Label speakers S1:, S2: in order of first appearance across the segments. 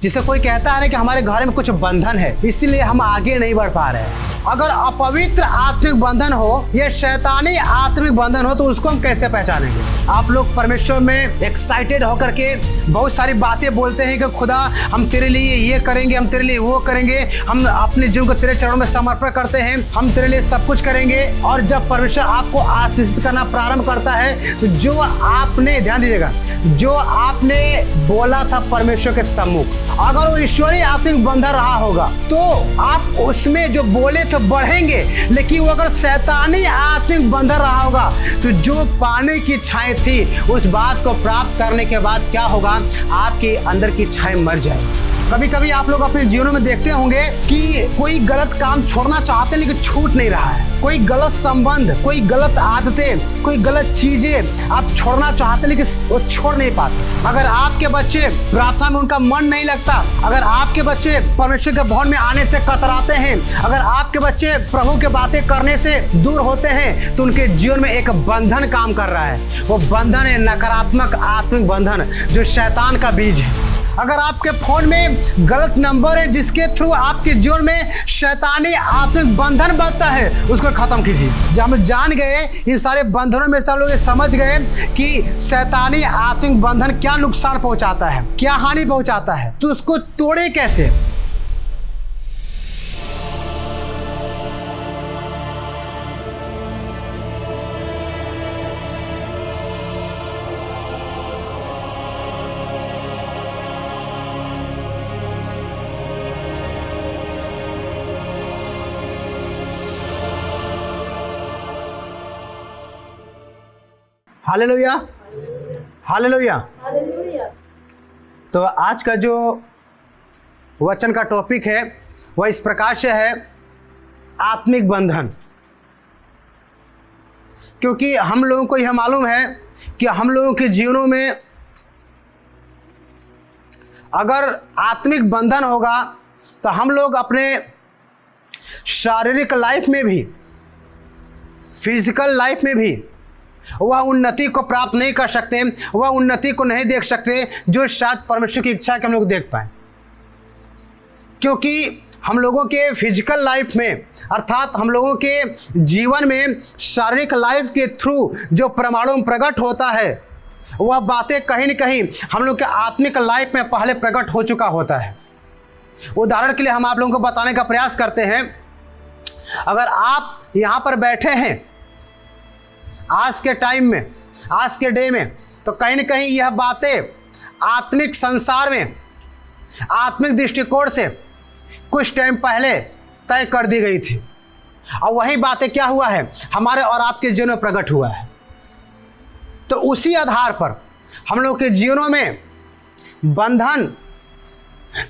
S1: जिसे कोई कहता है ना कि हमारे घर में कुछ बंधन है, इसीलिए हम आगे नहीं बढ़ पा रहे हैं। अगर अपवित्र आत्मिक बंधन हो या शैतानी आत्मिक बंधन हो तो उसको हम कैसे पहचानेंगे? आप लोग परमेश्वर में एक्साइटेड होकर के बहुत सारी बातें बोलते हैं कि खुदा हम तेरे लिए ये करेंगे, हम तेरे लिए वो करेंगे, हम अपने जीवन को तेरे चरणों में समर्पण करते हैं, हम तेरे लिए सब कुछ करेंगे। और जब परमेश्वर आपको आशीषित करना प्रारंभ करता है तो जो आपने, ध्यान दीजिएगा, जो आपने बोला था परमेश्वर के सम्मुख, अगर वो ईश्वरीय आत्मिक बंधन रहा होगा तो आप उसमें जो बोले तो बढ़ेंगे। लेकिन वो अगर शैतानी आत्मिक बंधन रहा होगा तो जो पाने की इच्छाएं थी उस बात को प्राप्त करने के बाद क्या होगा, आपके अंदर की इच्छाएं मर जाएंगी। कभी कभी आप लोग अपने जीवन में देखते होंगे कि कोई गलत काम छोड़ना चाहते हैं लेकिन छूट नहीं रहा है, कोई गलत संबंध, कोई गलत आदतें, कोई गलत चीजें आप छोड़ना चाहते हैं लेकिन वो छोड़ नहीं पाते। अगर आपके बच्चे प्रार्थना में उनका मन नहीं लगता, अगर आपके बच्चे परमेश्वर के भवन में आने से कतराते हैं, अगर आपके बच्चे प्रभु के बातें करने से दूर होते हैं तो उनके जीवन में एक बंधन काम कर रहा है। वो बंधन है नकारात्मक आत्मिक बंधन जो शैतान का बीज है। अगर आपके फोन में गलत नंबर है जिसके थ्रू आपके जीवन में शैतानी आत्मिक बंधन बनता है, उसको खत्म कीजिए। जब हम जान गए इन सारे बंधनों में से हम लोग समझ गए कि शैतानी आत्मिक बंधन क्या नुकसान पहुंचाता है, क्या हानि पहुंचाता है, तो उसको तोड़े कैसे। Hallelujah, hallelujah. तो आज का जो वचन का टॉपिक है वह इस प्रकार से है, आत्मिक बंधन। क्योंकि हम लोगों को यह मालूम है कि हम लोगों के जीवनों में अगर आत्मिक बंधन होगा तो हम लोग अपने शारीरिक लाइफ में भी, फिजिकल लाइफ में भी वह उन्नति को प्राप्त नहीं कर सकते, वह उन्नति को नहीं देख सकते जो शायद परमेश्वर की इच्छा है कि हम लोग देख पाए। क्योंकि हम लोगों के फिजिकल लाइफ में, अर्थात हम लोगों के जीवन में शारीरिक लाइफ के थ्रू जो परमाणु में प्रकट होता है वह बातें कहीं न कहीं हम लोग के आत्मिक लाइफ में पहले प्रकट हो चुका होता है। उदाहरण के लिए हम आप लोगों को बताने का प्रयास करते हैं। अगर आप यहाँ पर बैठे हैं आज के टाइम में, आज के डे में, तो कहीं न कहीं यह बातें आत्मिक संसार में, आत्मिक दृष्टिकोण से कुछ टाइम पहले तय कर दी गई थी। और वही बातें क्या हुआ है, हमारे और आपके जीवन में प्रकट हुआ है। तो उसी आधार पर हम लोग के जीवनों में बंधन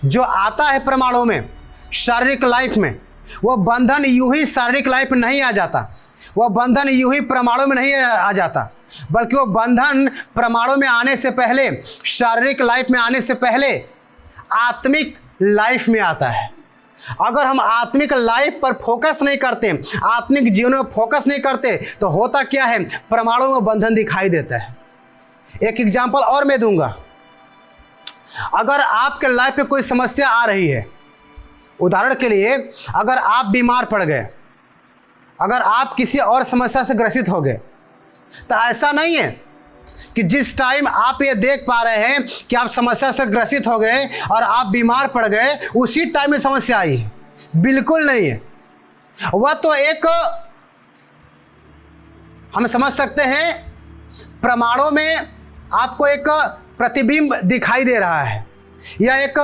S1: जो आता है परमाणु में, शारीरिक लाइफ में, वह बंधन यूं ही शारीरिक लाइफ में नहीं आ जाता, वह बंधन यूं ही परमाणु में नहीं आ जाता, बल्कि वो बंधन परमाणु में आने से पहले, शारीरिक लाइफ में आने से पहले आत्मिक लाइफ में आता है। अगर हम आत्मिक लाइफ पर फोकस नहीं करते, आत्मिक जीवन में फोकस नहीं करते तो होता क्या है, परमाणु में बंधन दिखाई देता है। एक एग्जाम्पल और मैं दूंगा। अगर आपके लाइफ में कोई समस्या आ रही है, उदाहरण के लिए अगर आप बीमार पड़ गए, अगर आप किसी और समस्या से ग्रसित हो गए, तो ऐसा नहीं है कि जिस टाइम आप ये देख पा रहे हैं कि आप समस्या से ग्रसित हो गए और आप बीमार पड़ गए उसी टाइम में समस्या आई है। बिल्कुल नहीं है। वह तो एक, हम समझ सकते हैं, परमाणु में आपको एक प्रतिबिंब दिखाई दे रहा है या एक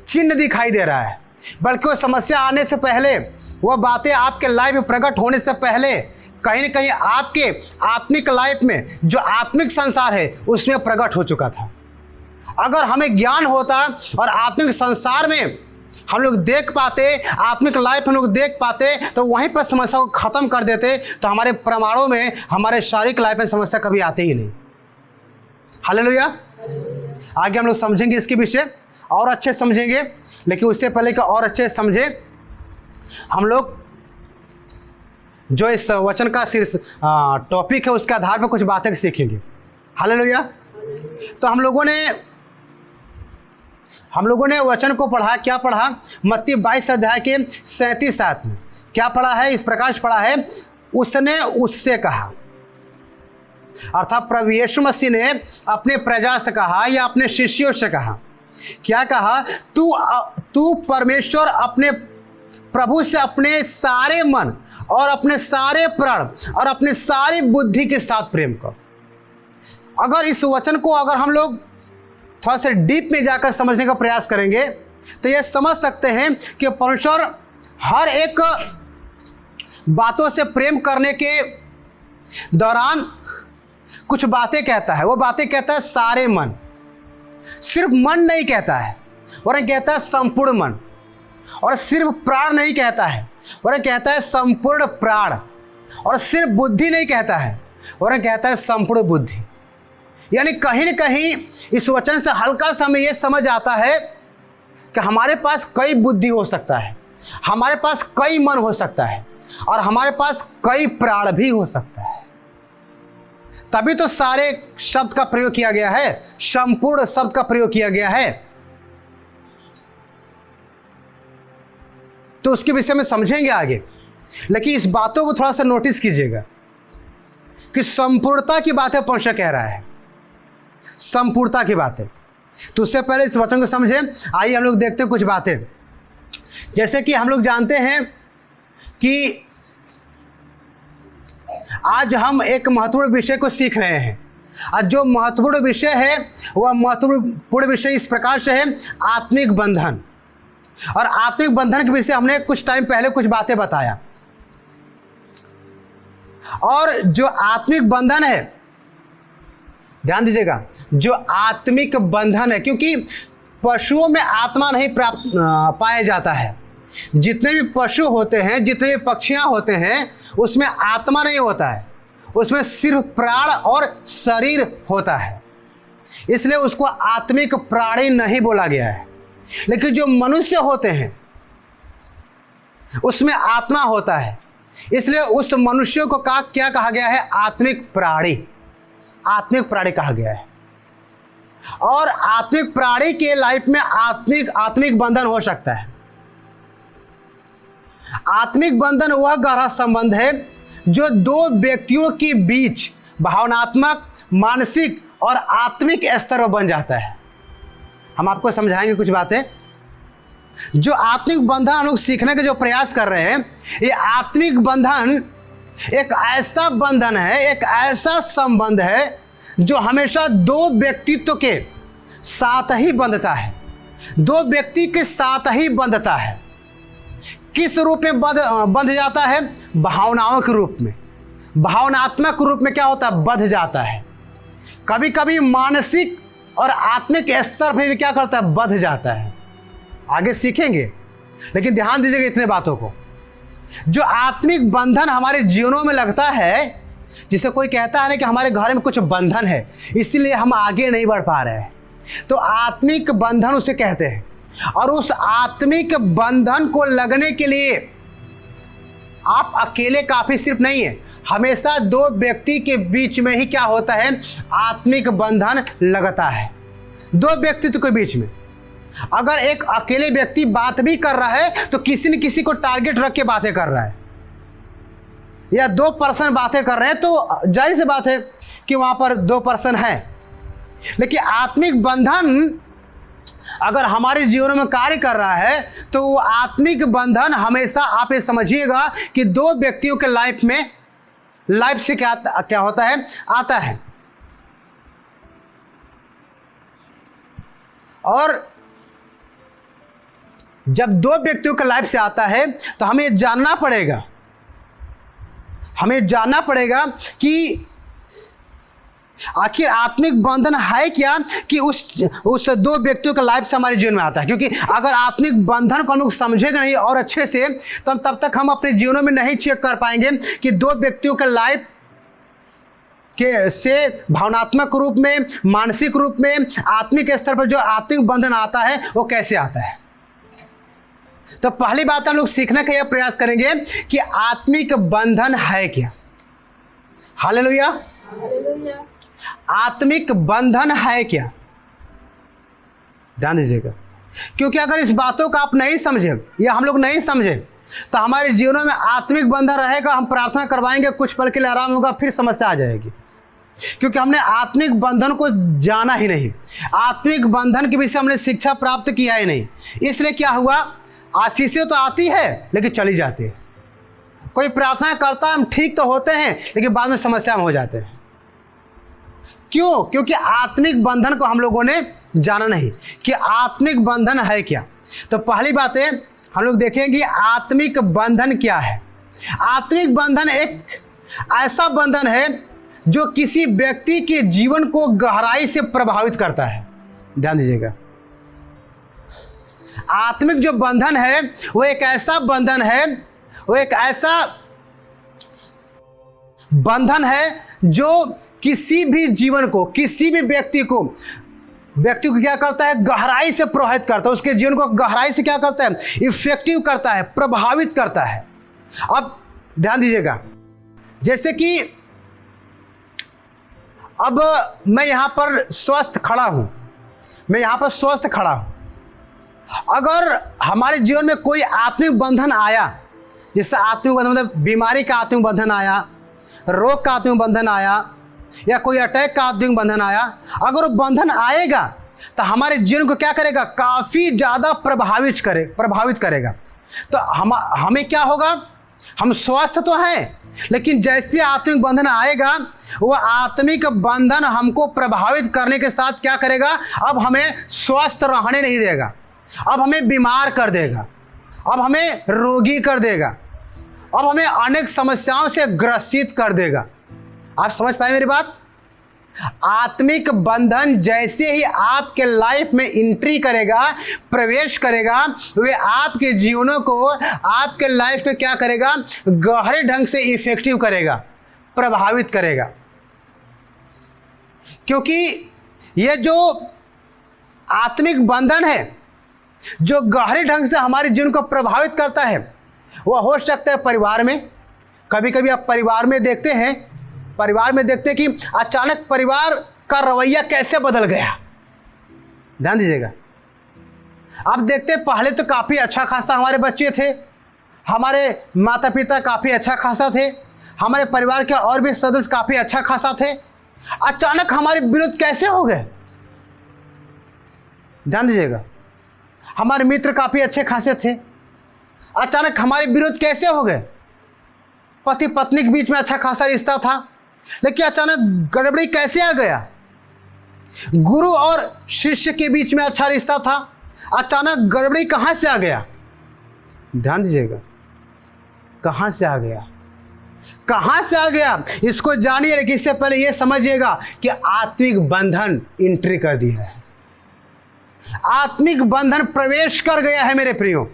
S1: चिन्ह दिखाई दे रहा है, बल्कि वो समस्या आने से पहले, वह बातें आपके लाइफ में प्रकट होने से पहले कहीं न कहीं आपके आत्मिक लाइफ में जो आत्मिक संसार है उसमें प्रकट हो चुका था। अगर हमें ज्ञान होता और आत्मिक संसार में हम लोग देख पाते, आत्मिक लाइफ हम लोग देख पाते, तो वहीं पर समस्या को ख़त्म कर देते, तो हमारे परमाणु में, हमारे शारीरिक लाइफ में समस्या कभी आते ही नहीं। हालेलुया। आगे हम लोग समझेंगे इसके विषय और अच्छे समझेंगे, लेकिन उससे पहले कि और अच्छे समझे, हम लोग जो इस वचन का शीर्ष टॉपिक है उसके आधार पर कुछ बातें सीखेंगे। हालेलुया। तो हम लोगों ने हम लोगों ने वचन को पढ़ा, क्या पढ़ा? मत्ती 22 अध्याय के 37 आयत में क्या पढ़ा है? इस प्रकार पढ़ा है, उसने उससे कहा, अर्थात प्रभु यीशु मसीह ने अपने प्रजा से कहा या अपने शिष्यों से कहा, क्या कहा? तू परमेश्वर अपने प्रभु से अपने सारे मन और अपने सारे प्राण और अपने सारी बुद्धि के साथ प्रेम कर। अगर इस वचन को अगर हम लोग थोड़ा सा डीप में जाकर समझने का प्रयास करेंगे तो यह समझ सकते हैं कि परमेश्वर हर एक बातों से प्रेम करने के दौरान कुछ बातें कहता है। वो बातें कहता है सारे मन, सिर्फ मन नहीं कहता है, और कहता है संपूर्ण मन, और सिर्फ प्राण नहीं कहता है, और कहता है संपूर्ण प्राण, और सिर्फ बुद्धि नहीं कहता है, और कहता है संपूर्ण बुद्धि। यानी कहीं न कहीं इस वचन से हल्का सा हमें यह समझ आता है कि हमारे पास कई बुद्धि हो सकता है, हमारे पास कई मन हो सकता है, और हमारे पास कई प्राण भी हो सकता है। तभी तो सारे शब्द का प्रयोग किया गया है, संपूर्ण शब्द का प्रयोग किया गया है। तो उसके विषय में समझेंगे आगे, लेकिन इस बातों को थोड़ा सा नोटिस कीजिएगा कि संपूर्णता की बातें परमेश्वर कह रहा है, संपूर्णता की बातें। तो उससे पहले इस वचन को समझें। आइए हम लोग देखते हैं कुछ बातें। जैसे कि हम लोग जानते हैं कि आज हम एक महत्वपूर्ण विषय को सीख रहे हैं। आज जो महत्वपूर्ण विषय है वह महत्वपूर्ण विषय इस प्रकार से है, आत्मिक बंधन। और आत्मिक बंधन के विषय हमने कुछ टाइम पहले कुछ बातें बताया। और जो आत्मिक बंधन है, ध्यान दीजिएगा, जो आत्मिक बंधन है, क्योंकि पशुओं में आत्मा नहीं प्राप्त पाया जाता है। जितने भी पशु होते हैं, जितने भी पक्षियां होते हैं, उसमें आत्मा नहीं होता है, उसमें सिर्फ प्राण और शरीर होता है, इसलिए उसको आत्मिक प्राणी नहीं बोला गया है। लेकिन जो मनुष्य होते हैं उसमें आत्मा होता है, इसलिए उस मनुष्य को क्या कहा गया है? आत्मिक प्राणी, आत्मिक प्राणी कहा गया है। और आत्मिक प्राणी के लाइफ में आत्मिक बंधन हो सकता है। आत्मिक बंधन वह गहरा संबंध है जो दो व्यक्तियों के बीच भावनात्मक, मानसिक और आत्मिक स्तर पर बन जाता है। हम आपको समझाएंगे कुछ बातें। जो आत्मिक बंधन हम लोग सीखने का जो प्रयास कर रहे हैं, ये आत्मिक बंधन एक ऐसा बंधन है, एक ऐसा संबंध है जो हमेशा दो व्यक्तित्व के साथ ही बंधता है, दो व्यक्ति के साथ ही बंधता है। किस रूप में बंध जाता है? भावनाओं के रूप में, भावनात्मक रूप में क्या होता है? बंध जाता है। कभी कभी मानसिक और आत्मिक स्तर पर भी क्या करता है? बंध जाता है। आगे सीखेंगे, लेकिन ध्यान दीजिएगा इतने बातों को। जो आत्मिक बंधन हमारे जीवनों में लगता है, जिसे कोई कहता है ना कि हमारे घर में कुछ बंधन है इसीलिए हम आगे नहीं बढ़ पा रहे हैं, तो आत्मिक बंधन उसे कहते हैं। और उस आत्मिक बंधन को लगने के लिए आप अकेले काफी सिर्फ नहीं है, हमेशा दो व्यक्ति के बीच में ही क्या होता है? आत्मिक बंधन लगता है। दो व्यक्तित्व के बीच में अगर एक अकेले व्यक्ति बात भी कर रहा है तो किसी न किसी को टारगेट रख के बातें कर रहा है, या दो पर्सन बातें कर रहे हैं तो जाहिर सी बात है कि वहां पर दो पर्सन हैं। लेकिन आत्मिक बंधन अगर हमारे जीवन में कार्य कर रहा है तो वो आत्मिक बंधन हमेशा, आप ये समझिएगा कि दो व्यक्तियों के लाइफ से क्या होता है? आता है। और जब दो व्यक्तियों के लाइफ से आता है तो हमें जानना पड़ेगा कि आखिर आत्मिक बंधन है क्या, कि उस दो व्यक्तियों के लाइफ से हमारे जीवन में आता है। क्योंकि अगर आत्मिक बंधन को हम लोग समझेंगे नहीं और अच्छे से, तो तब तक हम अपने जीवनों में नहीं चेक कर पाएंगे कि दो व्यक्तियों के लाइफ के से भावनात्मक रूप में, मानसिक रूप में, आत्मिक स्तर पर जो आत्मिक बंधन आता है वो कैसे आता है। तो पहली बात हम लोग सीखने का यह प्रयास करेंगे कि आत्मिक बंधन है क्या। हालेलुया। आत्मिक बंधन है क्या? ध्यान दीजिएगा, क्योंकि अगर इस बातों का आप नहीं समझे या हम लोग नहीं समझे तो हमारे जीवनों में आत्मिक बंधन रहेगा। हम प्रार्थना करवाएंगे, कुछ पल के लिए आराम होगा, फिर समस्या आ जाएगी, क्योंकि हमने आत्मिक बंधन को जाना ही नहीं, आत्मिक बंधन के विषय हमने शिक्षा प्राप्त किया ही नहीं। इसलिए क्या हुआ, आशीषें तो आती है लेकिन चली जाती है। कोई प्रार्थना करता है, हम ठीक तो होते हैं लेकिन बाद में समस्या में हो जाते हैं। क्यों? क्योंकि आत्मिक बंधन को हम लोगों ने जाना नहीं कि आत्मिक बंधन है क्या। तो पहली बात है, हम लोग देखेंगे आत्मिक बंधन क्या है। आत्मिक बंधन एक ऐसा बंधन है जो किसी व्यक्ति के जीवन को गहराई से प्रभावित करता है। ध्यान दीजिएगा, आत्मिक जो बंधन है वो एक ऐसा बंधन है, वो एक ऐसा बंधन है जो किसी भी जीवन को, किसी भी व्यक्ति को क्या करता है, गहराई से प्रभावित करता है। उसके जीवन को गहराई से क्या करता है, इफेक्टिव करता है, प्रभावित करता है। अब ध्यान दीजिएगा, जैसे कि अब मैं यहां पर स्वस्थ खड़ा हूं, अगर हमारे जीवन में कोई आत्मिक बंधन आया, जैसे आत्मिक बंधन मतलब बीमारी का आत्मिक बंधन आया, रोग का आत्मिक बंधन आया, या कोई अटैक का आत्मिक बंधन आया, अगर वो बंधन आएगा तो हमारे जीवन को क्या करेगा, काफ़ी ज़्यादा प्रभावित करेगा। तो हमें क्या होगा, हम स्वस्थ तो हैं लेकिन जैसे आत्मिक बंधन आएगा, वो आत्मिक बंधन हमको प्रभावित करने के साथ क्या करेगा, अब हमें स्वस्थ रहने नहीं देगा, अब हमें बीमार कर देगा, अब हमें रोगी कर देगा, अब हमें अनेक समस्याओं से ग्रसित कर देगा। आप समझ पाए मेरी बात? आत्मिक बंधन जैसे ही आपके लाइफ में एंट्री करेगा, प्रवेश करेगा, वे आपके जीवनों को, आपके लाइफ को क्या करेगा, गहरे ढंग से इफेक्टिव करेगा, प्रभावित करेगा। क्योंकि ये जो आत्मिक बंधन है जो गहरे ढंग से हमारे जीवन को प्रभावित करता है, वह हो सकता है परिवार में। कभी कभी आप परिवार में देखते हैं कि अचानक परिवार का रवैया कैसे बदल गया। ध्यान दीजिएगा, आप देखते हैं पहले तो काफ़ी अच्छा खासा हमारे बच्चे थे, हमारे माता पिता काफ़ी अच्छा खासा थे, हमारे परिवार के और भी सदस्य काफ़ी अच्छा खासा थे, अचानक हमारे विरुद्ध कैसे हो गए। ध्यान दीजिएगा, हमारे मित्र काफ़ी अच्छे खासे थे, अचानक हमारे विरुद्ध कैसे हो गए। पति पत्नी के बीच में अच्छा खासा रिश्ता था, लेकिन अचानक गड़बड़ी कैसे आ गया। गुरु और शिष्य के बीच में अच्छा रिश्ता था, अचानक गड़बड़ी कहाँ से आ गया। ध्यान दीजिएगा, कहाँ से आ गया, इसको जानिए। लेकिन इससे पहले यह समझिएगा कि आत्मिक बंधन एंट्री कर दिया है, आत्मिक बंधन प्रवेश कर गया है मेरे प्रियो,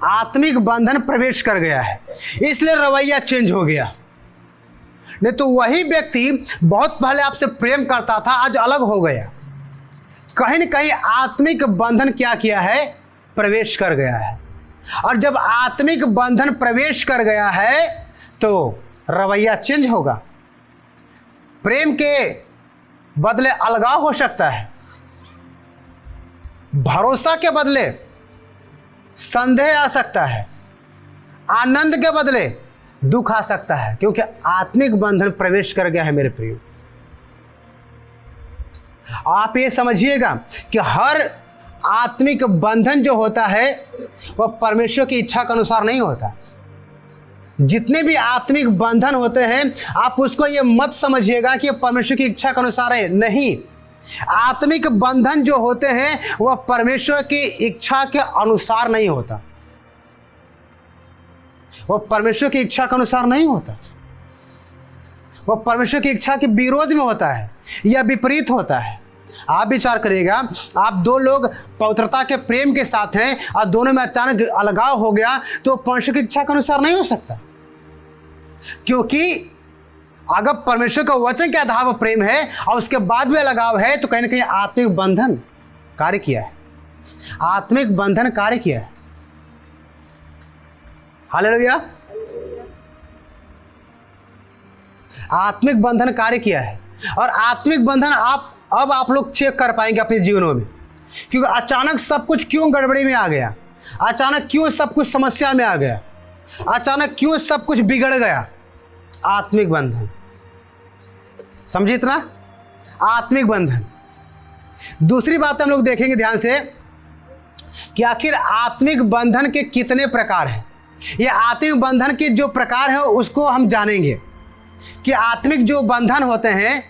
S1: आत्मिक बंधन प्रवेश कर गया है, इसलिए रवैया चेंज हो गया। नहीं तो वही व्यक्ति बहुत पहले आपसे प्रेम करता था, आज अलग हो गया। कहीं न कहीं आत्मिक बंधन क्या किया है, प्रवेश कर गया है। और जब आत्मिक बंधन प्रवेश कर गया है तो रवैया चेंज होगा। प्रेम के बदले अलगाव हो सकता है, भरोसा के बदले संदेह आ सकता है, आनंद के बदले दुख आ सकता है, क्योंकि आत्मिक बंधन प्रवेश कर गया है मेरे प्रियो। आप ये समझिएगा कि हर आत्मिक बंधन जो होता है वह परमेश्वर की इच्छा के अनुसार नहीं होता। जितने भी आत्मिक बंधन होते हैं, आप उसको ये मत समझिएगा कि परमेश्वर की इच्छा के अनुसार है, नहीं। आत्मिक बंधन जो होते हैं वह परमेश्वर की इच्छा के अनुसार नहीं होता, वह परमेश्वर की इच्छा के अनुसार नहीं होता, वह परमेश्वर की इच्छा के विरोध में होता है या विपरीत होता है। आप विचार करिएगा, आप दो लोग पवित्रता के प्रेम के साथ हैं और दोनों में अचानक अलगाव हो गया तो परमेश्वर की इच्छा के अनुसार नहीं हो सकता। क्योंकि अगर परमेश्वर का वचन के आधार पर प्रेम है और उसके बाद भी अलगाव है तो कहीं ना कहीं आत्मिक बंधन कार्य किया है, आत्मिक बंधन कार्य किया है। हालेलुया, आत्मिक बंधन कार्य किया है। और आत्मिक बंधन आप लोग चेक कर पाएंगे अपने जीवनों में क्योंकि अचानक सब कुछ क्यों गड़बड़ी में आ गया, अचानक क्यों सब कुछ समस्या में आ गया, अचानक क्यों सब कुछ बिगड़ गया? आत्मिक बंधन। समझिए इतना, आत्मिक बंधन। दूसरी बात हम लोग देखेंगे ध्यान से कि आखिर आत्मिक बंधन के कितने प्रकार हैं। ये आत्मिक बंधन के जो प्रकार हैं उसको हम जानेंगे कि आत्मिक जो बंधन होते हैं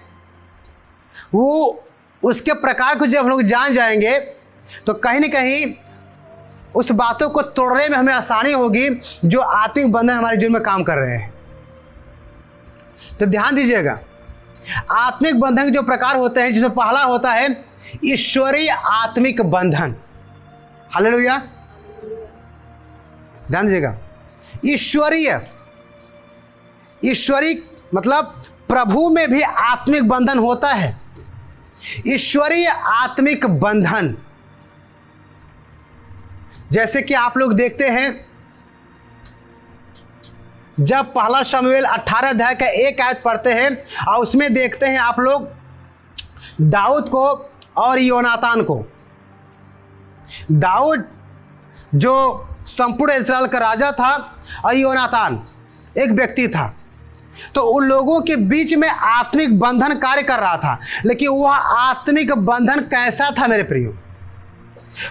S1: वो उसके प्रकार को जब हम लोग जान जाएंगे तो कहीं ना कहीं उस बातों को तोड़ने में हमें आसानी होगी जो आत्मिक बंधन हमारे जीवन में काम कर रहे हैं। तो ध्यान दीजिएगा, आत्मिक बंधन के जो प्रकार होते हैं, जिसमें पहला होता है ईश्वरीय आत्मिक बंधन। हालेलुया, ध्यान दीजिएगा। ईश्वरीय मतलब प्रभु में भी आत्मिक बंधन होता है। ईश्वरीय आत्मिक बंधन, जैसे कि आप लोग देखते हैं जब पहला शमूएल 18 अध्याय का 1 आयत पढ़ते हैं और उसमें देखते हैं आप लोग दाऊद को और योनातान को। दाऊद जो संपूर्ण इस्राएल का राजा था और योनातान एक व्यक्ति था, तो उन लोगों के बीच में आत्मिक बंधन कार्य कर रहा था। लेकिन वह आत्मिक बंधन कैसा था मेरे प्रियो?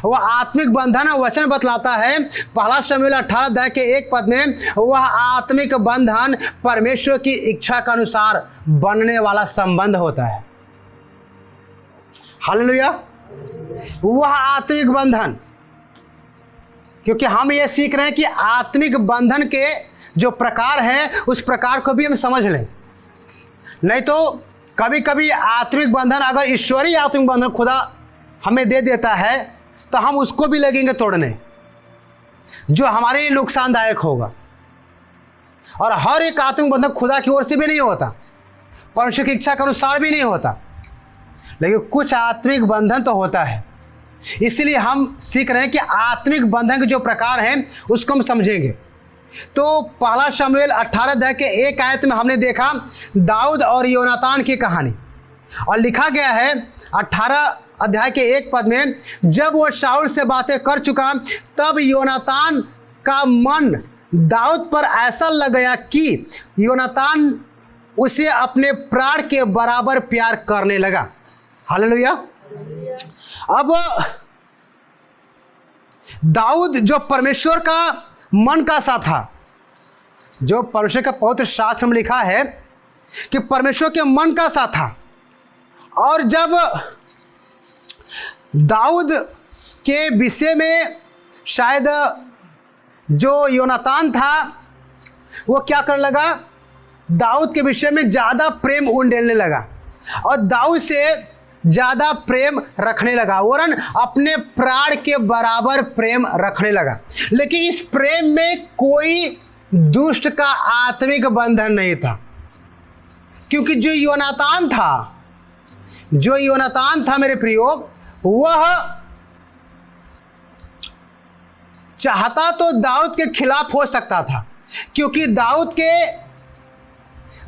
S1: वह आत्मिक बंधन वचन बतलाता है पहला शमूएल 18 अध्याय के 1 पद में, वह आत्मिक बंधन परमेश्वर की इच्छा के अनुसार बनने वाला संबंध होता है। हालेलुया, वह आत्मिक बंधन, क्योंकि हम ये सीख रहे हैं कि आत्मिक बंधन के जो प्रकार हैं उस प्रकार को भी हम समझ लें। नहीं तो कभी कभी आत्मिक बंधन, अगर ईश्वरीय आत्मिक बंधन खुदा हमें दे देता है तो हम उसको भी लगेंगे तोड़ने, जो हमारे लिए नुकसानदायक होगा। और हर एक आत्मिक बंधन खुदा की ओर से भी नहीं होता, परमेश्वर की इच्छा के अनुसार भी नहीं होता, लेकिन कुछ आत्मिक बंधन तो होता है। इसलिए हम सीख रहे हैं कि आत्मिक बंधन के जो प्रकार हैं उसको हम समझेंगे। तो पहला शमूएल 18 अध्याय के 1 आयत में हमने देखा दाऊद और योनातान की कहानी, और लिखा गया है 18 अध्याय के 1 पद में, जब वो शाऊल से बातें कर चुका तब योनातान का मन दाऊद पर ऐसा लग गया कि योनातान उसे अपने प्राण के बराबर प्यार करने लगा। हालेलुया। अब दाऊद जो परमेश्वर का मन का सा था, जो परमेश्वर का पवित्र शास्त्र में लिखा है कि परमेश्वर के मन का सा था, और जब दाऊद के विषय में शायद जो योनातान था वो क्या करने लगा, दाऊद के विषय में ज़्यादा प्रेम उंडेलने लगा और दाऊद से ज़्यादा प्रेम रखने लगा, वरन अपने प्राण के बराबर प्रेम रखने लगा। लेकिन इस प्रेम में कोई दुष्ट का आत्मिक बंधन नहीं था, क्योंकि जो योनातान था मेरे प्रियो, वह चाहता तो दाऊद के खिलाफ हो सकता था, क्योंकि दाऊद के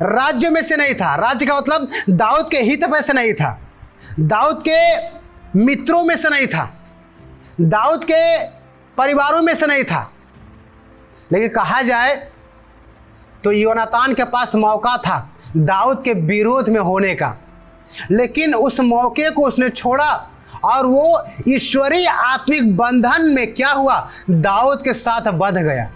S1: राज्य में से नहीं था। राज्य का मतलब दाऊद के हित में से नहीं था, दाऊद के मित्रों में से नहीं था, दाऊद के परिवारों में से नहीं था। लेकिन कहा जाए तो योनातान के पास मौका था दाऊद के विरोध में होने का, लेकिन उस मौके को उसने छोड़ा और वो ईश्वरीय आत्मिक बंधन में क्या हुआ, दाऊद के साथ बंध गया।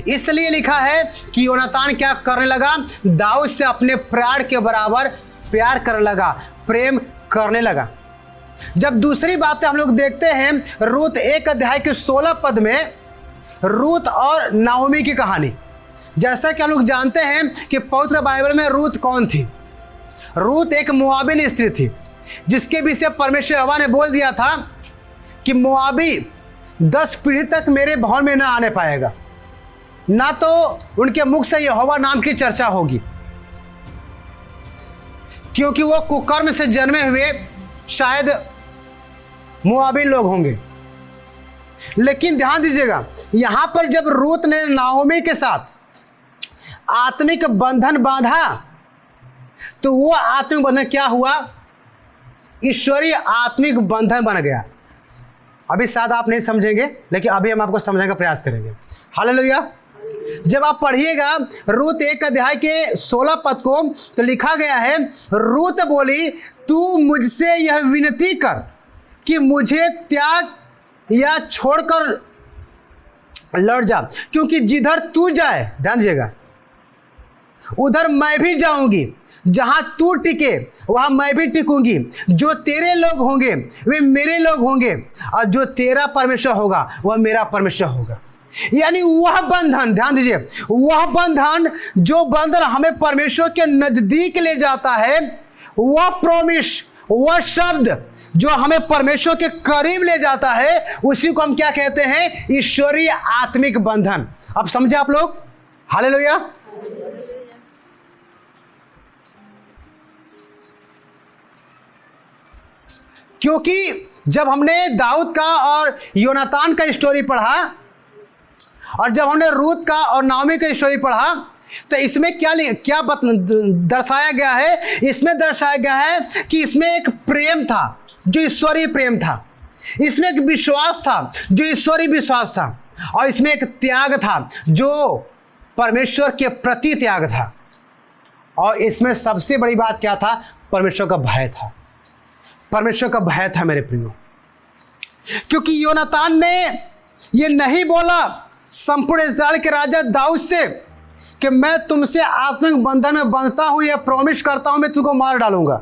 S1: इसलिए लिखा है कि योनातान क्या करने लगा, दाऊद से अपने प्राण के बराबर प्यार करने लगा, प्रेम करने लगा। जब दूसरी बात हम लोग देखते हैं रूत 1 अध्याय के 16 पद में, रूत और नाओमी की कहानी। जैसा कि हम लोग जानते हैं कि पवित्र बाइबल में रूत कौन थी। रूत एक मोआबिन स्त्री थी, जिसके विषय परमेश्वर यहोवा ने बोल दिया था कि मोआबी 10 पीढ़ी तक मेरे भवन में ना आने पाएगा, ना तो उनके मुख से यहोवा नाम की चर्चा होगी, क्योंकि वो कुकर्म से जन्मे हुए शायद मोआबिन लोग होंगे। लेकिन ध्यान दीजिएगा, यहां पर जब रूत ने नाओमी के साथ आत्मिक बंधन बांधा तो वो आत्मिक बंधन क्या हुआ, ईश्वरीय आत्मिक बंधन बन गया। अभी शायद आप नहीं समझेंगे, लेकिन अभी हम आपको समझाने का प्रयास करेंगे। हालेलुया। जब आप पढ़िएगा रूत 1 अध्याय के 16 पद को, तो लिखा गया है, रूत बोली, तू मुझसे यह विनती कर कि मुझे त्याग या छोड़कर लौट जा, क्योंकि जिधर तू जाए, ध्यान दीजिएगा, उधर मैं भी जाऊंगी, जहां तू टिके वहां मैं भी टिकूंगी। जो तेरे लोग होंगे वे मेरे लोग होंगे, और जो तेरा परमेश्वर होगा वह मेरा परमेश्वर होगा। यानी वह बंधन, ध्यान दीजिए, वह बंधन, जो बंधन हमें परमेश्वर के नजदीक ले जाता है, वह प्रॉमिस, वह शब्द जो हमें परमेश्वर के करीब ले जाता है, उसी को हम क्या कहते हैं? ईश्वरीय आत्मिक बंधन। अब समझे आप लोग? हालेलुया। क्योंकि जब हमने दाऊद का और योनातान का स्टोरी पढ़ा, और जब हमने रूत का और नाओमी का स्टोरी पढ़ा, तो इसमें क्या दर्शाया गया है? इसमें दर्शाया गया है कि इसमें एक प्रेम था जो ईश्वरीय प्रेम था, इसमें एक विश्वास था जो ईश्वरीय विश्वास था, और इसमें एक त्याग था जो परमेश्वर के प्रति त्याग था। और इसमें सबसे बड़ी बात क्या था? परमेश्वर का भय था। परमेश्वर का भय था मेरे प्रियो। क्योंकि योनातान ने ये नहीं बोला संपूर्ण इस्राएल के राजा दाऊद से कि मैं तुमसे आत्मिक बंधन में बंधता हूं, या प्रॉमिस करता हूं मैं तुमको मार डालूंगा।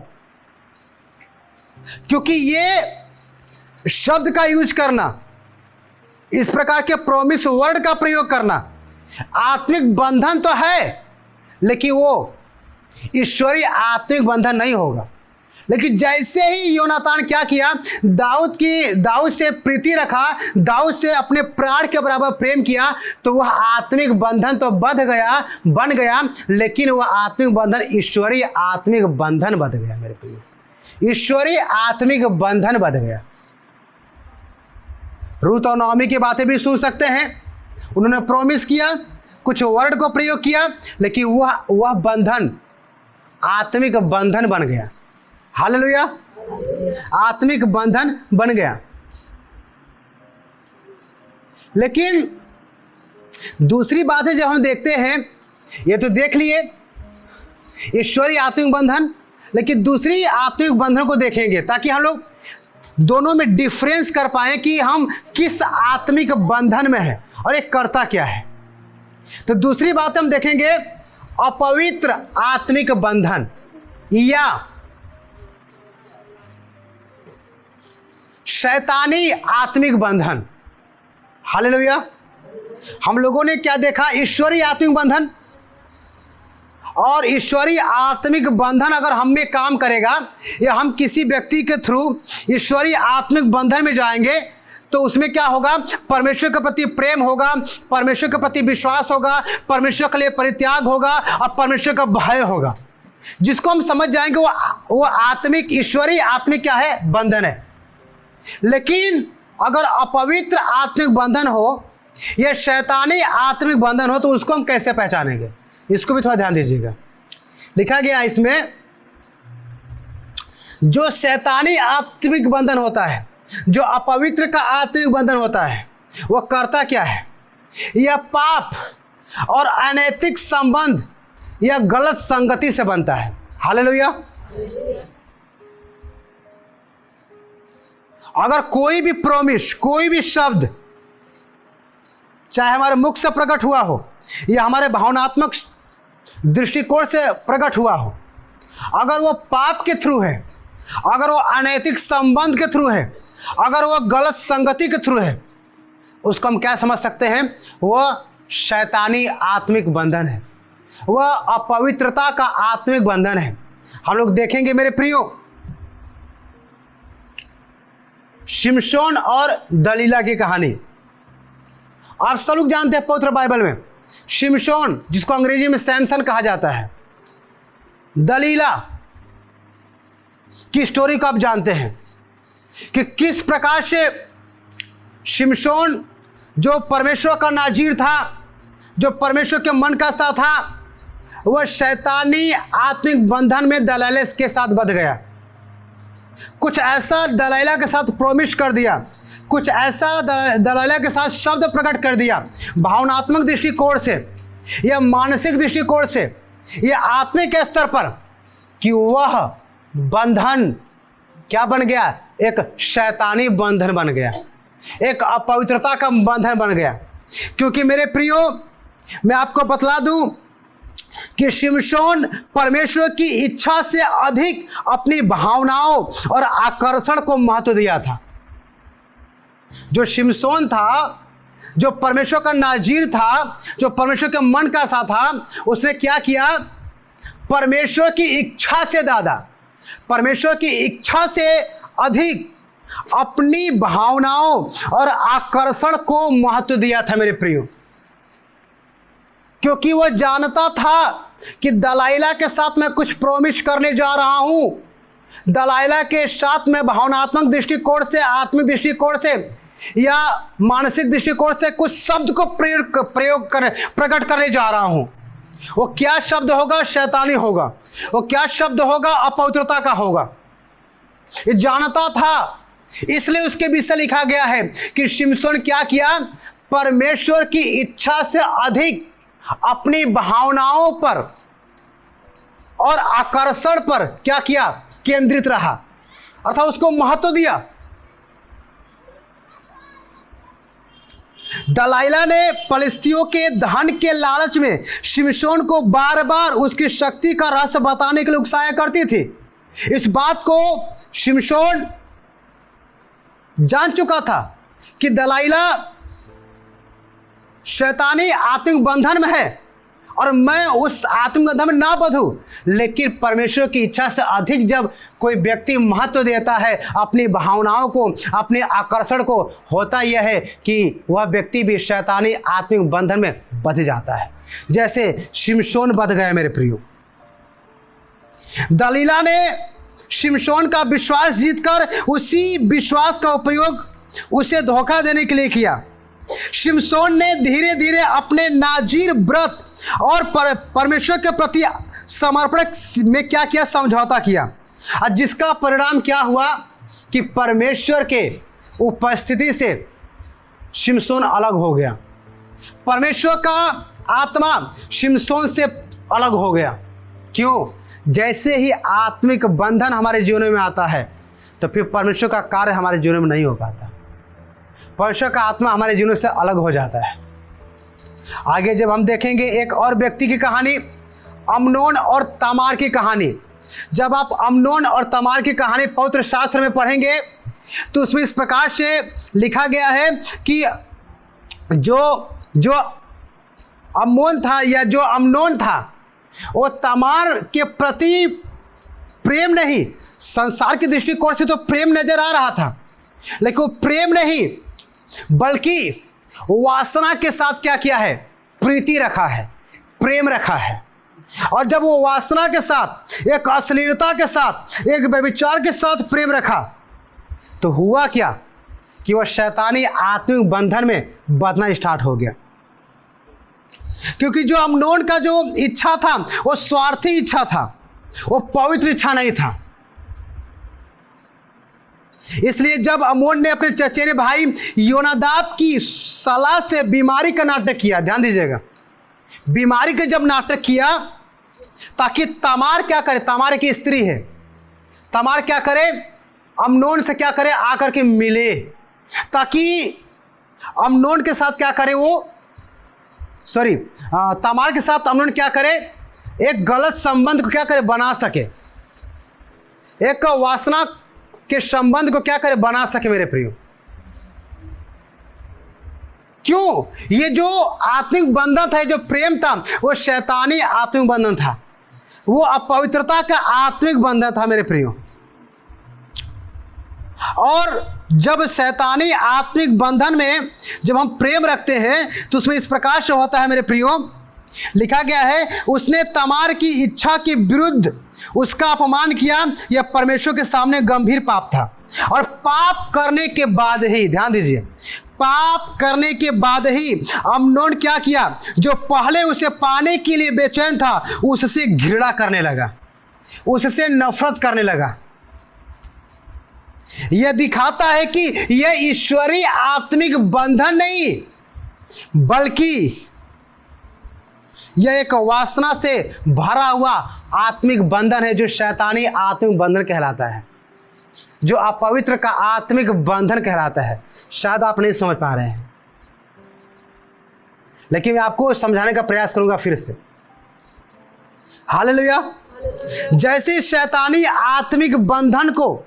S1: क्योंकि ये शब्द का यूज करना, इस प्रकार के प्रॉमिस वर्ड का प्रयोग करना, आत्मिक बंधन तो है, लेकिन वो ईश्वरीय आत्मिक बंधन नहीं होगा। लेकिन जैसे ही योनातान क्या किया, दाऊद से प्रीति रखा, दाऊद से अपने प्राण के बराबर प्रेम किया, तो वह आत्मिक बंधन तो बन गया, लेकिन वह आत्मिक बंधन ईश्वरीय आत्मिक बंधन बन गया मेरे प्रिय। ईश्वरीय आत्मिक बंधन बन गया। रूत और नाओमी की बातें भी सुन सकते हैं। उन्होंने प्रॉमिस किया, कुछ वर्ड को प्रयोग किया, लेकिन वह बंधन आत्मिक बंधन बन गया। हालेलुया। आत्मिक बंधन बन गया। लेकिन दूसरी बातें जब हम देखते हैं, ये तो देख लिए ईश्वरीय आत्मिक बंधन, लेकिन दूसरी आत्मिक बंधन को देखेंगे ताकि हम लोग दोनों में डिफरेंस कर पाएं कि हम किस आत्मिक बंधन में हैं और एक कर्ता क्या है। तो दूसरी बात हम देखेंगे अपवित्र आत्मिक बंधन या शैतानी आत्मिक बंधन। हालेलुया। हम लोगों ने क्या देखा? ईश्वरीय आत्मिक बंधन। और ईश्वरीय आत्मिक बंधन अगर हम में काम करेगा, या हम किसी व्यक्ति के थ्रू ईश्वरीय आत्मिक बंधन में जाएंगे, तो उसमें क्या होगा? परमेश्वर के प्रति प्रेम होगा, परमेश्वर के प्रति विश्वास होगा, परमेश्वर के लिए परित्याग होगा, और परमेश्वर का भय होगा, जिसको हम समझ जाएंगे वो आत्मिक ईश्वरीय आत्मिक क्या है? बंधन है। लेकिन अगर अपवित्र आत्मिक बंधन हो या शैतानी आत्मिक बंधन हो, तो उसको हम कैसे पहचानेंगे? इसको भी थोड़ा ध्यान दीजिएगा। लिखा गया इसमें, जो शैतानी आत्मिक बंधन होता है, जो अपवित्र का आत्मिक बंधन होता है, वह करता क्या है? यह पाप और अनैतिक संबंध या गलत संगति से बनता है। हालेलुया। अगर कोई भी प्रॉमिस, कोई भी शब्द, चाहे हमारे मुख से प्रकट हुआ हो या हमारे भावनात्मक दृष्टिकोण से प्रकट हुआ हो, अगर वो पाप के थ्रू है, अगर वो अनैतिक संबंध के थ्रू है, अगर वो गलत संगति के थ्रू है, उसको हम क्या समझ सकते हैं? वह शैतानी आत्मिक बंधन है, वह अपवित्रता का आत्मिक बंधन है। हम लोग देखेंगे मेरे प्रियो, शिमशोन और दलीला की कहानी आप सब लोग जानते हैं। पवित्र बाइबल में शिमशोन, जिसको अंग्रेजी में सैमसन कहा जाता है, दलीला की स्टोरी को आप जानते हैं कि किस प्रकार से शिमशोन, जो परमेश्वर का नाजीर था, जो परमेश्वर के मन का सा था, वह शैतानी आत्मिक बंधन में दलाले के साथ बंध गया। कुछ ऐसा दलाइला के साथ प्रॉमिस कर दिया, कुछ ऐसा दलाइला के साथ शब्द प्रकट कर दिया, भावनात्मक दृष्टिकोण से या मानसिक दृष्टिकोण से या आत्मिक स्तर पर, कि वह बंधन क्या बन गया? एक शैतानी बंधन बन गया, एक अपवित्रता का बंधन बन गया। क्योंकि मेरे प्रियो, मैं आपको बतला दूं कि शिमशोन परमेश्वर की इच्छा से अधिक अपनी भावनाओं और आकर्षण को महत्व दिया था। जो शिमशोन था, जो परमेश्वर का नाजीर था, जो परमेश्वर के मन का सा था, उसने क्या किया? परमेश्वर की इच्छा से ज़्यादा, परमेश्वर की इच्छा से अधिक अपनी भावनाओं और आकर्षण को महत्व दिया था मेरे प्रियो। क्योंकि वह जानता था कि दलाइला के साथ मैं कुछ प्रॉमिस करने जा रहा हूं, दलाइला के साथ मैं भावनात्मक दृष्टिकोण से, आत्मिक दृष्टिकोण से या मानसिक दृष्टिकोण से कुछ शब्द को प्रकट करने जा रहा हूं। वो क्या शब्द होगा? शैतानी होगा। वो क्या शब्द होगा? अपवित्रता का होगा। ये जानता था, इसलिए उसके विषय लिखा गया है कि शिमशोन क्या किया? परमेश्वर की इच्छा से अधिक अपनी भावनाओं पर और आकर्षण पर क्या किया? केंद्रित रहा, अर्थात उसको महत्व दिया। दलाइला ने फलिस्तियों के धन के लालच में शिमशोन को बार बार उसकी शक्ति का रहस्य बताने के लिए उकसाया करती थी। इस बात को शिमशोन जान चुका था कि दलाइला शैतानी आत्मिक बंधन में है और मैं उस आत्मिक बंधन में ना बंधूं। लेकिन परमेश्वर की इच्छा से अधिक जब कोई व्यक्ति महत्व देता है अपनी भावनाओं को, अपने आकर्षण को, होता यह है कि वह व्यक्ति भी शैतानी आत्मिक बंधन में बंध जाता है, जैसे शिमशोन बंध गया मेरे प्रियो। दलीला ने शिमशोन का विश्वास जीतकर उसी विश्वास का उपयोग उसे धोखा देने के लिए किया। शिमशोन ने धीरे धीरे अपने नाजीर व्रत और परमेश्वर के प्रति समर्पण में क्या किया? समझौता किया। और जिसका परिणाम क्या हुआ कि परमेश्वर के उपस्थिति से शिमशोन अलग हो गया। परमेश्वर का आत्मा शिमशोन से अलग हो गया। क्यों? जैसे ही आत्मिक बंधन हमारे जीवन में आता है तो फिर परमेश्वर का कार्य हमारे जीवन में नहीं हो पाता। परमेश्वर का आत्मा हमारे जीवन से अलग हो जाता है। आगे जब हम देखेंगे एक और व्यक्ति की कहानी, अम्नोन और तमार की कहानी, जब आप अम्नोन और तमार की कहानी पवित्र शास्त्र में पढ़ेंगे तो उसमें इस प्रकार से लिखा गया है कि जो अम्मोन था या जो अम्नोन था वो तमार के प्रति प्रेम नहीं, संसार की दृष्टिकोण से तो प्रेम नजर आ रहा था, लेकिन वो प्रेम नहीं बल्कि वासना के साथ क्या किया है? प्रीति रखा है, प्रेम रखा है। और जब वो वासना के साथ, एक अश्लीलता के साथ, एक व्यभिचार के साथ प्रेम रखा तो हुआ क्या कि वह शैतानी आत्मिक बंधन में बंधना स्टार्ट हो गया। क्योंकि जो अम्नोन का जो इच्छा था वो स्वार्थी इच्छा था, वो पवित्र इच्छा नहीं था। इसलिए जब अम्नोन ने अपने चचेरे भाई योनादाब की सलाह से बीमारी का नाटक किया, ध्यान दीजिएगा, बीमारी का जब नाटक किया ताकि तमार क्या करे? तमार की स्त्री है, तमार क्या करे? अम्नोन से क्या करे? आकर के मिले, ताकि अम्नोन के साथ क्या करे? वो तमार के साथ अम्नोन क्या करे? एक गलत संबंध को क्या करे? बना सके, एक वासना के संबंध को क्या करे? बना सके मेरे प्रियो। क्यों? ये जो आत्मिक बंधन था, जो प्रेम था, वो शैतानी आत्मिक बंधन था, वो अपवित्रता का आत्मिक बंधन था मेरे प्रियो। और जब शैतानी आत्मिक बंधन में जब हम प्रेम रखते हैं तो उसमें इस प्रकार से होता है मेरे प्रियो, लिखा गया है उसने तमार की इच्छा के विरुद्ध उसका अपमान किया। यह परमेश्वर के सामने गंभीर पाप था। और पाप करने के बाद ही, ध्यान दीजिए, पाप करने के बाद ही अम्नोन क्या किया? जो पहले उसे पाने के लिए बेचैन था उससे घृणा करने लगा, उससे नफरत करने लगा। यह दिखाता है कि यह ईश्वरीय आत्मिक बंधन नहीं, बल्कि यह एक वासना से भरा हुआ आत्मिक बंधन है, जो शैतानी आत्मिक बंधन कहलाता है, जो अपवित्र का आत्मिक बंधन कहलाता है। शायद आप नहीं समझ पा रहे हैं, लेकिन मैं आपको समझाने का प्रयास करूंगा फिर से। हालेलुया। जैसे शैतानी आत्मिक बंधन को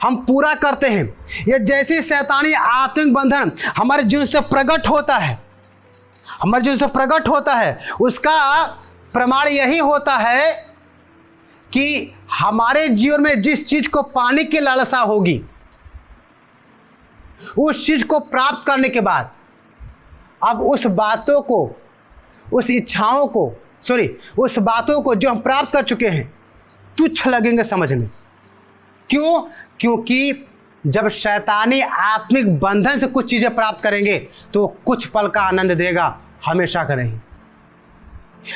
S1: हम पूरा करते हैं, ये जैसे शैतानी आत्मिक बंधन हमारे जीवन से प्रकट होता है, हमारे जीवन से प्रकट होता है, उसका प्रमाण यही होता है कि हमारे जीवन में जिस चीज को पाने की लालसा होगी, उस चीज को प्राप्त करने के बाद अब उस बातों को, उस इच्छाओं को, उस बातों को जो हम प्राप्त कर चुके हैं, तुच्छ लगेंगे समझने। क्यों? क्योंकि जब शैतानी आत्मिक बंधन से कुछ चीजें प्राप्त करेंगे तो कुछ पल का आनंद देगा, हमेशा का नहीं।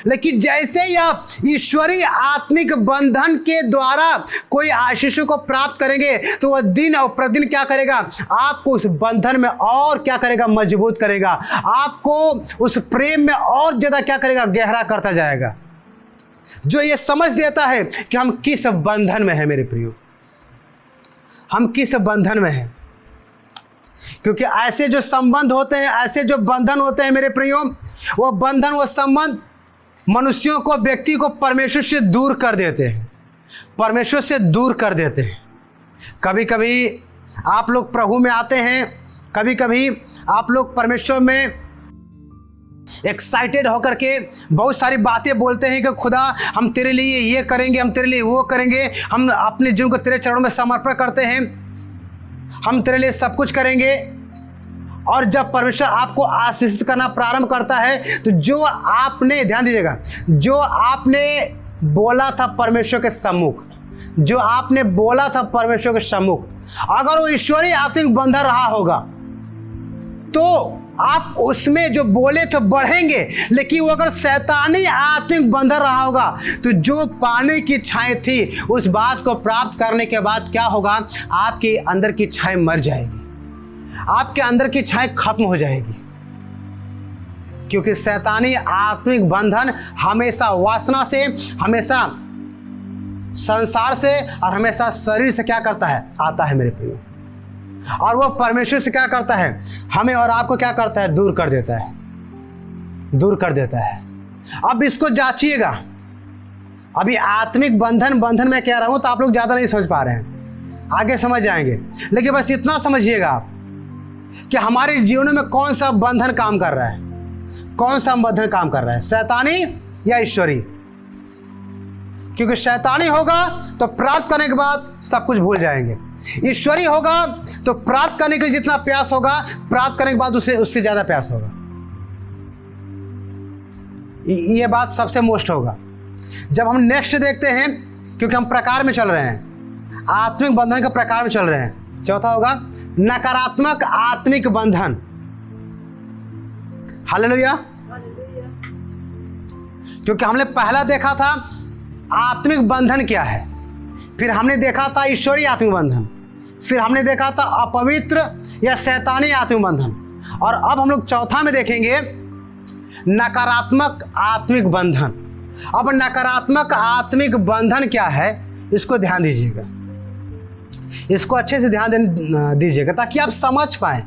S1: लेकिन जैसे ही आप ईश्वरीय आत्मिक बंधन के द्वारा कोई आशीषों को प्राप्त करेंगे, तो वह दिन और प्रतिदिन क्या करेगा, आपको उस बंधन में और क्या करेगा, मजबूत करेगा, आपको उस प्रेम में और ज्यादा क्या करेगा, गहरा करता जाएगा। जो ये समझ देता है कि हम किस बंधन में है मेरे प्रियो, हम किस बंधन में हैं। क्योंकि ऐसे जो संबंध होते हैं, ऐसे जो बंधन होते हैं मेरे प्रियो, वो बंधन, वो संबंध मनुष्यों को, व्यक्ति को परमेश्वर से दूर कर देते हैं, परमेश्वर से दूर कर देते हैं। कभी कभी आप लोग प्रभु में आते हैं, कभी कभी आप लोग परमेश्वर में एक्साइटेड होकर के बहुत सारी बातें बोलते हैं कि खुदा हम तेरे लिए ये करेंगे, हम तेरे लिए वो करेंगे, हम अपने जीवन को तेरे चरणों में समर्पण करते हैं, हम तेरे लिए सब कुछ करेंगे। और जब परमेश्वर आपको आशीषित करना प्रारंभ करता है, तो जो आपने, ध्यान दीजिएगा, जो आपने बोला था परमेश्वर के सम्मुख, जो आपने बोला था परमेश्वर के सम्मुख, अगर वो ईश्वरीय आत्मिक बंधन रहा होगा तो आप उसमें जो बोले तो बढ़ेंगे। लेकिन वो अगर शैतानी आत्मिक बंधन रहा होगा तो जो पाने की इच्छाएं थी, उस बात को प्राप्त करने के बाद क्या होगा, आपके अंदर की इच्छाएं मर जाएगी, आपके अंदर की इच्छाएं खत्म हो जाएगी। क्योंकि शैतानी आत्मिक बंधन हमेशा वासना से, हमेशा संसार से और हमेशा शरीर से क्या करता है, आता है मेरे प्रियो। और वो परमेश्वर से क्या करता है, हमें और आपको क्या करता है, दूर कर देता है, दूर कर देता है। अब इसको जांचिएगा। अभी आत्मिक बंधन मैं कह रहा हूं तो आप लोग ज्यादा नहीं समझ पा रहे हैं, आगे समझ जाएंगे। लेकिन बस इतना समझिएगा आप कि हमारे जीवन में कौन सा बंधन काम कर रहा है, कौन सा बंधन काम कर रहा है, शैतानी या ईश्वरी। क्योंकि शैतानी होगा तो प्राप्त करने के बाद सब कुछ भूल जाएंगे, ईश्वरी होगा तो प्राप्त करने के लिए जितना प्यास होगा, प्राप्त करने के बाद उससे ज्यादा प्यास होगा। ये बात सबसे मोस्ट होगा। जब हम नेक्स्ट देखते हैं, क्योंकि हम प्रकार में चल रहे हैं, आत्मिक बंधन के प्रकार में चल रहे हैं, चौथा होगा नकारात्मक आत्मिक बंधन। हालेलुया। क्योंकि हमने पहला देखा था आत्मिक बंधन क्या है, फिर हमने देखा था ईश्वरीय आत्मिक बंधन, फिर हमने देखा था अपवित्र या शैतानी आत्मिक बंधन, और अब हम लोग चौथा में देखेंगे नकारात्मक आत्मिक बंधन। अब नकारात्मक आत्मिक बंधन क्या है, इसको ध्यान दीजिएगा, इसको अच्छे से ध्यान दीजिएगा ताकि आप समझ पाए।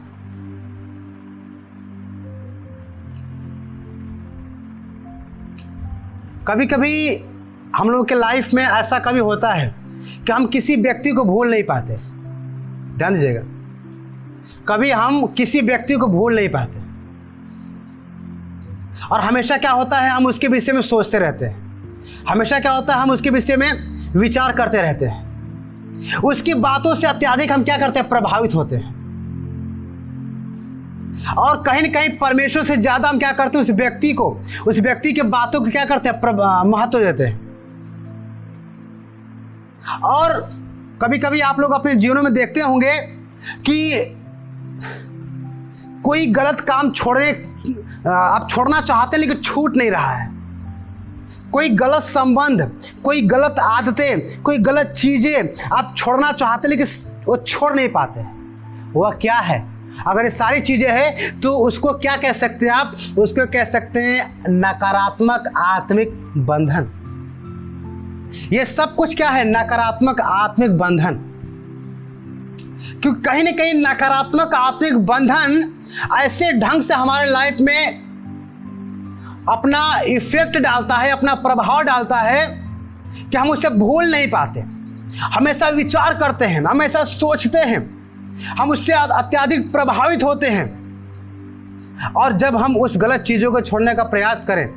S1: कभी कभी हम लोगों के लाइफ में ऐसा कभी होता है कि हम किसी व्यक्ति को भूल नहीं पाते। ध्यान दीजिएगा, कभी हम किसी व्यक्ति को भूल नहीं पाते, और हमेशा क्या होता है, हम उसके विषय में सोचते रहते हैं, हमेशा क्या होता है, हम उसके विषय में विचार करते रहते हैं, उसकी बातों से अत्यधिक हम क्या करते हैं, प्रभावित होते हैं, और कहीं न कहीं परमेश्वर से ज्यादा हम क्या करते हैं, उस व्यक्ति को, उस व्यक्ति के बातों को क्या करते हैं, महत्व देते हैं। और कभी कभी आप लोग अपने जीवन में देखते होंगे कि कोई गलत काम आप छोड़ना चाहते हैं लेकिन छूट नहीं रहा है, कोई गलत संबंध, कोई गलत आदतें, कोई गलत चीजें आप छोड़ना चाहते हैं लेकिन वो छोड़ नहीं पाते हैं। वह क्या है? अगर ये सारी चीज़ें हैं तो उसको क्या कह सकते हैं आप? उसको कह सकते हैं नकारात्मक आत्मिक बंधन। ये सब कुछ क्या है? नकारात्मक आत्मिक बंधन। क्योंकि कहीं ना कहीं नकारात्मक आत्मिक बंधन ऐसे ढंग से हमारे लाइफ में अपना इफेक्ट डालता है, अपना प्रभाव डालता है कि हम उसे भूल नहीं पाते। हमेशा विचार करते हैं, हमेशा सोचते हैं, हम उससे अत्यधिक प्रभावित होते हैं। और जब हम उस गलत चीज़ों को छोड़ने का प्रयास करें,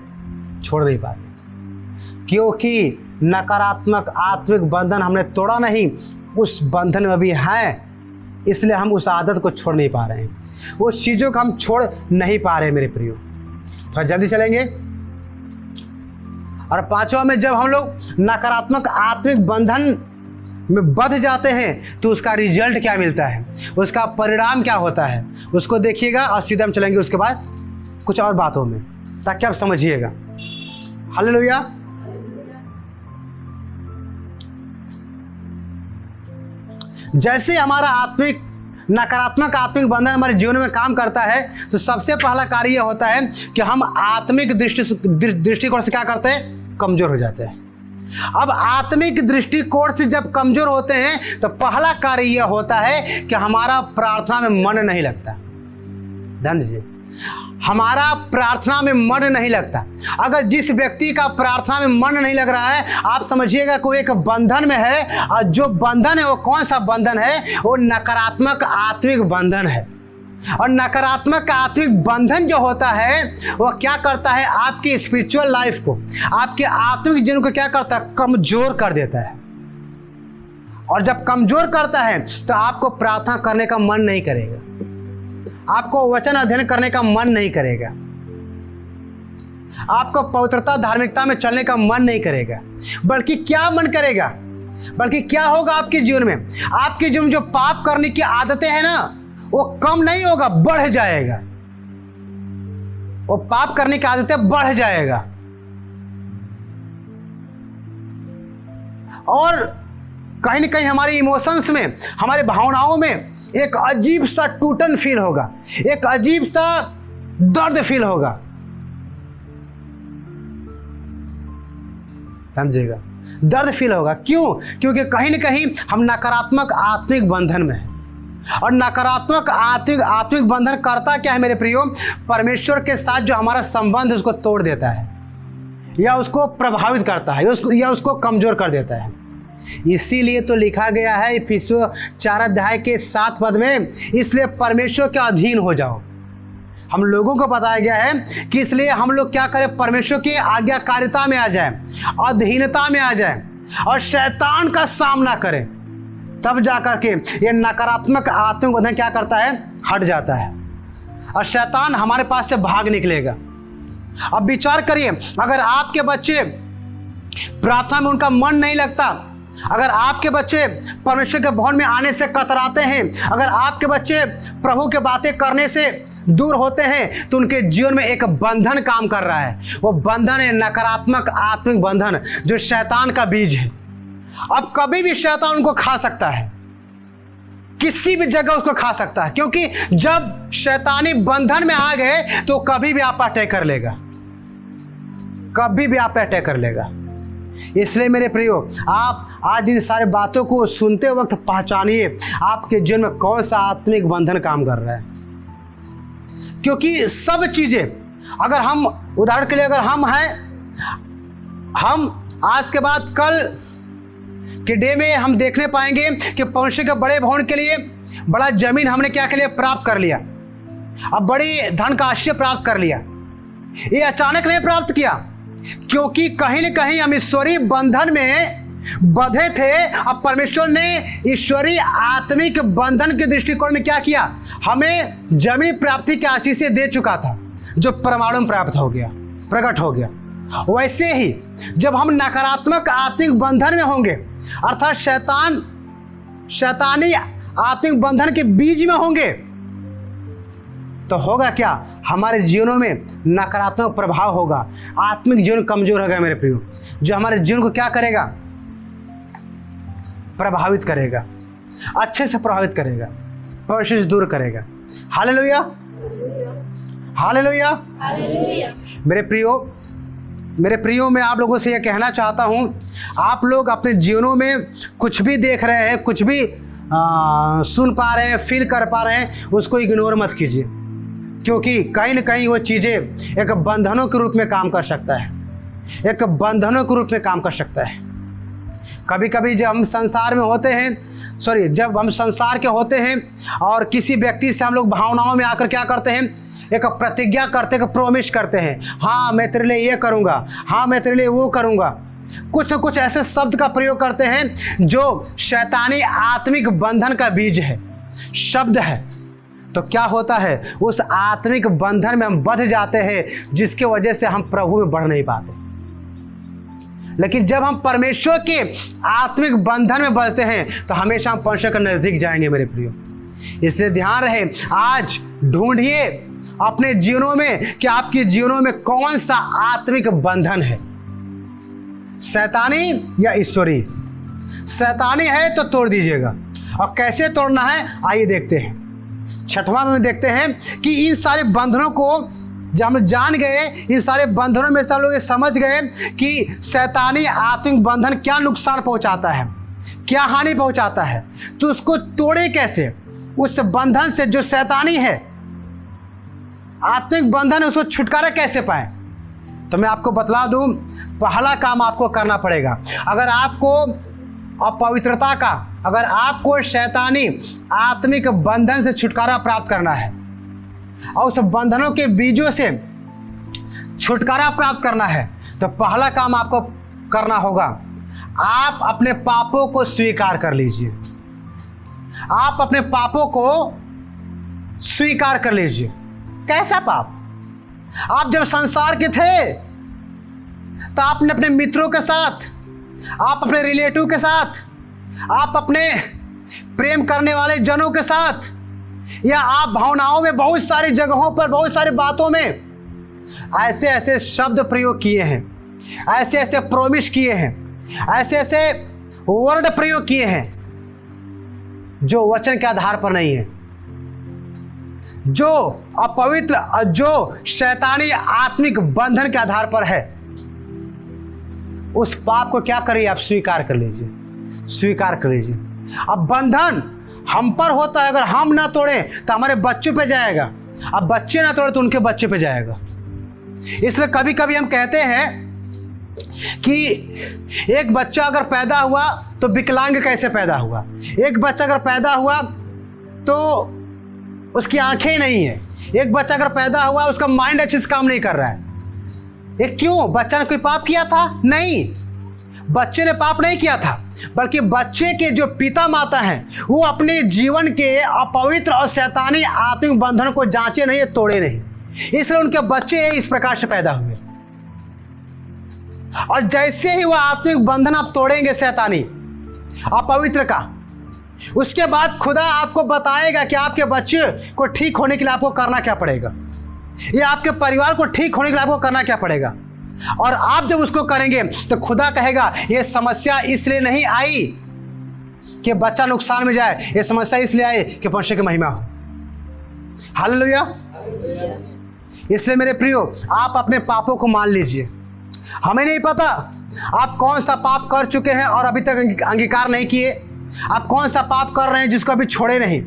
S1: छोड़ नहीं पाते, क्योंकि नकारात्मक आत्मिक बंधन हमने तोड़ा नहीं, उस बंधन में भी हैं, इसलिए हम उस आदत को छोड़ नहीं पा रहे हैं, उस चीज़ों को हम छोड़ नहीं पा रहे हैं। मेरे प्रियो, थोड़ा जल्दी चलेंगे। और पांचवा में, जब हम लोग नकारात्मक आत्मिक बंधन में बंध जाते हैं तो उसका रिजल्ट क्या मिलता है, उसका परिणाम क्या होता है, उसको देखिएगा और सीधे हम चलेंगे उसके बाद कुछ और बातों में, ताकि आप समझिएगा। हालेलुया। जैसे हमारा आत्मिक नकारात्मक आत्मिक बंधन हमारे जीवन में काम करता है, तो सबसे पहला कार्य यह होता है कि हम आत्मिक दृष्टिकोण से क्या करते हैं? कमजोर हो जाते हैं। अब आत्मिक दृष्टिकोण से जब कमजोर होते हैं तो पहला कार्य यह होता है कि हमारा प्रार्थना में मन नहीं लगता। ध्यान दीजिए, हमारा प्रार्थना में मन नहीं लगता। अगर जिस व्यक्ति का प्रार्थना में मन नहीं लग रहा है, आप समझिएगा कोई एक बंधन में है, और जो बंधन है वो कौन सा बंधन है? वो नकारात्मक आत्मिक बंधन है। और नकारात्मक आत्मिक बंधन जो होता है वो क्या करता है? आपकी स्पिरिचुअल लाइफ को, आपके आत्मिक जीवन को क्या करता है? कमजोर कर देता है। और जब कमजोर करता है तो आपको प्रार्थना करने का मन नहीं करेगा, आपको वचन अध्ययन करने का मन नहीं करेगा, आपको पवित्रता धार्मिकता में चलने का मन नहीं करेगा। बल्कि क्या मन करेगा? बल्कि क्या होगा आपके जीवन में? आपके जीवन में जो पाप करने की आदतें हैं ना, वो कम नहीं होगा, बढ़ जाएगा। वो पाप करने की आदतें बढ़ जाएगा। और कहीं ना कहीं हमारे इमोशंस में, हमारे भावनाओं में एक अजीब सा टूटन फील होगा, एक अजीब सा दर्द फील होगा। समझिएगा, दर्द फील होगा। क्यों? क्योंकि कहीं ना कहीं हम नकारात्मक आत्मिक बंधन में हैं। और नकारात्मक आत्मिक बंधन करता क्या है मेरे प्रियो? परमेश्वर के साथ जो हमारा संबंध उसको तोड़ देता है, या उसको प्रभावित करता है, या उसको कमजोर कर देता है। इसीलिए तो लिखा गया है इफिसियों 4 अध्याय के 7 पद में, इसलिए परमेश्वर के अधीन हो जाओ। हम लोगों को बताया गया है कि इसलिए हम लोग क्या करें? परमेश्वर की आज्ञाकारिता में आ जाए, अधीनता में आ जाए, और शैतान का सामना करें। तब जाकर के ये नकारात्मक आत्मिक बंधन क्या करता है? हट जाता है, और शैतान हमारे पास से भाग निकलेगा। अब विचार करिए, अगर आपके बच्चे प्रार्थना में उनका मन नहीं लगता, अगर आपके बच्चे परमेश्वर के भवन में आने से कतराते हैं, अगर आपके बच्चे प्रभु के बातें करने से दूर होते हैं, तो उनके जीवन में एक बंधन काम कर रहा है। वो बंधन है नकारात्मक आत्मिक बंधन, जो शैतान का बीज है। अब कभी भी शैतान उनको खा सकता है, किसी भी जगह उसको खा सकता है, क्योंकि जब शैतानी बंधन में आ गए तो कभी भी आप अटैक कर लेगा, कभी भी आप अटैक कर लेगा। इसलिए मेरे प्रियो, आप आज इन सारे बातों को सुनते वक्त पहचानिए आपके जीवन में कौन सा आत्मिक बंधन काम कर रहा है। क्योंकि सब चीजें, अगर हम उदाहरण के लिए अगर हम हैं, हम आज के बाद कल के डे में हम देखने पाएंगे कि परमेश्वर के बड़े भवन के लिए बड़ा जमीन हमने क्या के लिए प्राप्त कर लिया, अब बड़ी धन का आश्रय प्राप्त कर लिया। ये अचानक नहीं प्राप्त किया, क्योंकि कहीं न कहीं हम ईश्वरीय बंधन में बंधे थे। अब परमेश्वर ने ईश्वरीय आत्मिक बंधन के दृष्टिकोण में क्या किया? हमें जमीन प्राप्ति की आशीष दे चुका था, जो परमाणु में प्राप्त हो गया, प्रकट हो गया। वैसे ही जब हम नकारात्मक आत्मिक बंधन में होंगे, अर्थात शैतानी आत्मिक बंधन के बीज में होंगे, तो होगा क्या? हमारे जीवनों में नकारात्मक प्रभाव होगा, आत्मिक जीवन कमजोर होगा मेरे प्रियो, जो हमारे जीवन को क्या करेगा? प्रभावित करेगा। अच्छे से प्रभावित करेगा, पवित्र से दूर करेगा। Hallelujah, hallelujah. मेरे प्रियो मैं आप लोगों से यह कहना चाहता हूँ, आप लोग अपने जीवनों में कुछ भी देख रहे हैं, कुछ भी सुन पा रहे हैं, फील कर पा रहे हैं, उसको इग्नोर मत कीजिए, क्योंकि कहीं न कहीं वो चीज़ें एक बंधनों के रूप में काम कर सकता है, एक बंधनों के रूप में काम कर सकता है। कभी कभी जब हम संसार में होते हैं, जब हम संसार के होते हैं और किसी व्यक्ति से हम लोग भावनाओं में आकर क्या करते हैं, एक प्रतिज्ञा करते हैं, प्रोमिस करते हैं, हाँ मैं तेरे लिए ये करूँगा, हाँ मैं तेरे लिए वो करूँगा। कुछ न कुछ ऐसे शब्द का प्रयोग करते हैं जो शैतानी आत्मिक बंधन का बीज है, शब्द है। तो क्या होता है, उस आत्मिक बंधन में हम बंध जाते हैं, जिसके वजह से हम प्रभु में बढ़ नहीं पाते। लेकिन जब हम परमेश्वर के आत्मिक बंधन में बढ़ते हैं तो हमेशा हम परमेश्वर के नज़दीक जाएंगे मेरे प्रियो। इसलिए ध्यान रहे, आज ढूंढिए अपने जीवनों में कि आपके जीवनों में कौन सा आत्मिक बंधन है, शैतानी या ईश्वरी। शैतानी है तो तोड़ दीजिएगा, और कैसे तोड़ना है आइए देखते हैं। 6वां में देखते हैं कि इन सारे बंधनों को जब हम जान गए, इन सारे बंधनों में से हम लोग ये समझ गए कि शैतानी आत्मिक बंधन क्या नुकसान पहुंचाता है, क्या हानि पहुंचाता है, तो उसको तोड़े कैसे। उस बंधन से जो शैतानी है, आत्मिक बंधन है, उसको छुटकारा कैसे पाए। तो मैं आपको बतला दूं, पहला काम आपको करना पड़ेगा। अगर आपको अपवित्रता का, अगर आपको शैतानी आत्मिक बंधन से छुटकारा प्राप्त करना है और उस बंधनों के बीजों से छुटकारा प्राप्त करना है, तो पहला काम आपको करना होगा, आप अपने पापों को स्वीकार कर लीजिए। आप अपने पापों को स्वीकार कर लीजिए। कैसा पाप? आप जब संसार के थे तो आपने अपने मित्रों के साथ, आप अपने रिलेटिव के साथ, आप अपने प्रेम करने वाले जनों के साथ, या आप भावनाओं में बहुत सारी जगहों पर, बहुत सारी बातों में ऐसे ऐसे शब्द प्रयोग किए हैं, ऐसे ऐसे प्रोमिस किए हैं, ऐसे ऐसे वर्ड प्रयोग किए हैं जो वचन के आधार पर नहीं है, जो अपवित्र, जो शैतानी आत्मिक बंधन के आधार पर है। उस पाप को क्या करिए, आप स्वीकार कर लीजिए, स्वीकार कर लीजिए। अब बंधन हम पर होता है, अगर हम ना तोड़ें तो हमारे बच्चों पे जाएगा, अब बच्चे ना तोड़े तो उनके बच्चे पे जाएगा। इसलिए कभी कभी हम कहते हैं कि एक बच्चा अगर पैदा हुआ तो विकलांग कैसे पैदा हुआ, एक बच्चा अगर पैदा हुआ तो उसकी आंखें नहीं है, एक बच्चा अगर पैदा हुआ उसका माइंड अच्छे से काम नहीं कर रहा है। ये क्यों? बच्चा ने कोई पाप किया था? नहीं, बच्चे ने पाप नहीं किया था, बल्कि बच्चे के जो पिता माता हैं वो अपने जीवन के अपवित्र और शैतानी आत्मिक बंधन को जांचे नहीं, तोड़े नहीं, इसलिए उनके बच्चे इस प्रकार से पैदा हुए। और जैसे ही वो आत्मिक बंधन आप तोड़ेंगे शैतानी अपवित्र का, उसके बाद खुदा आपको बताएगा कि आपके बच्चे को ठीक होने के लिए आपको करना क्या पड़ेगा, या आपके परिवार को ठीक होने के लिए आपको करना क्या पड़ेगा। और आप जब उसको करेंगे तो खुदा कहेगा ये समस्या इसलिए नहीं आई कि बच्चा नुकसान में जाए, ये समस्या इसलिए आई कि परमेश्वर की महिमा हो। हालेलुया। इसलिए मेरे प्रियो, आप अपने पापों को मान लीजिए। हमें नहीं पता आप कौन सा पाप कर चुके हैं और अभी तक अंगीकार नहीं किए, आप कौन सा पाप कर रहे हैं जिसको अभी छोड़े नहीं,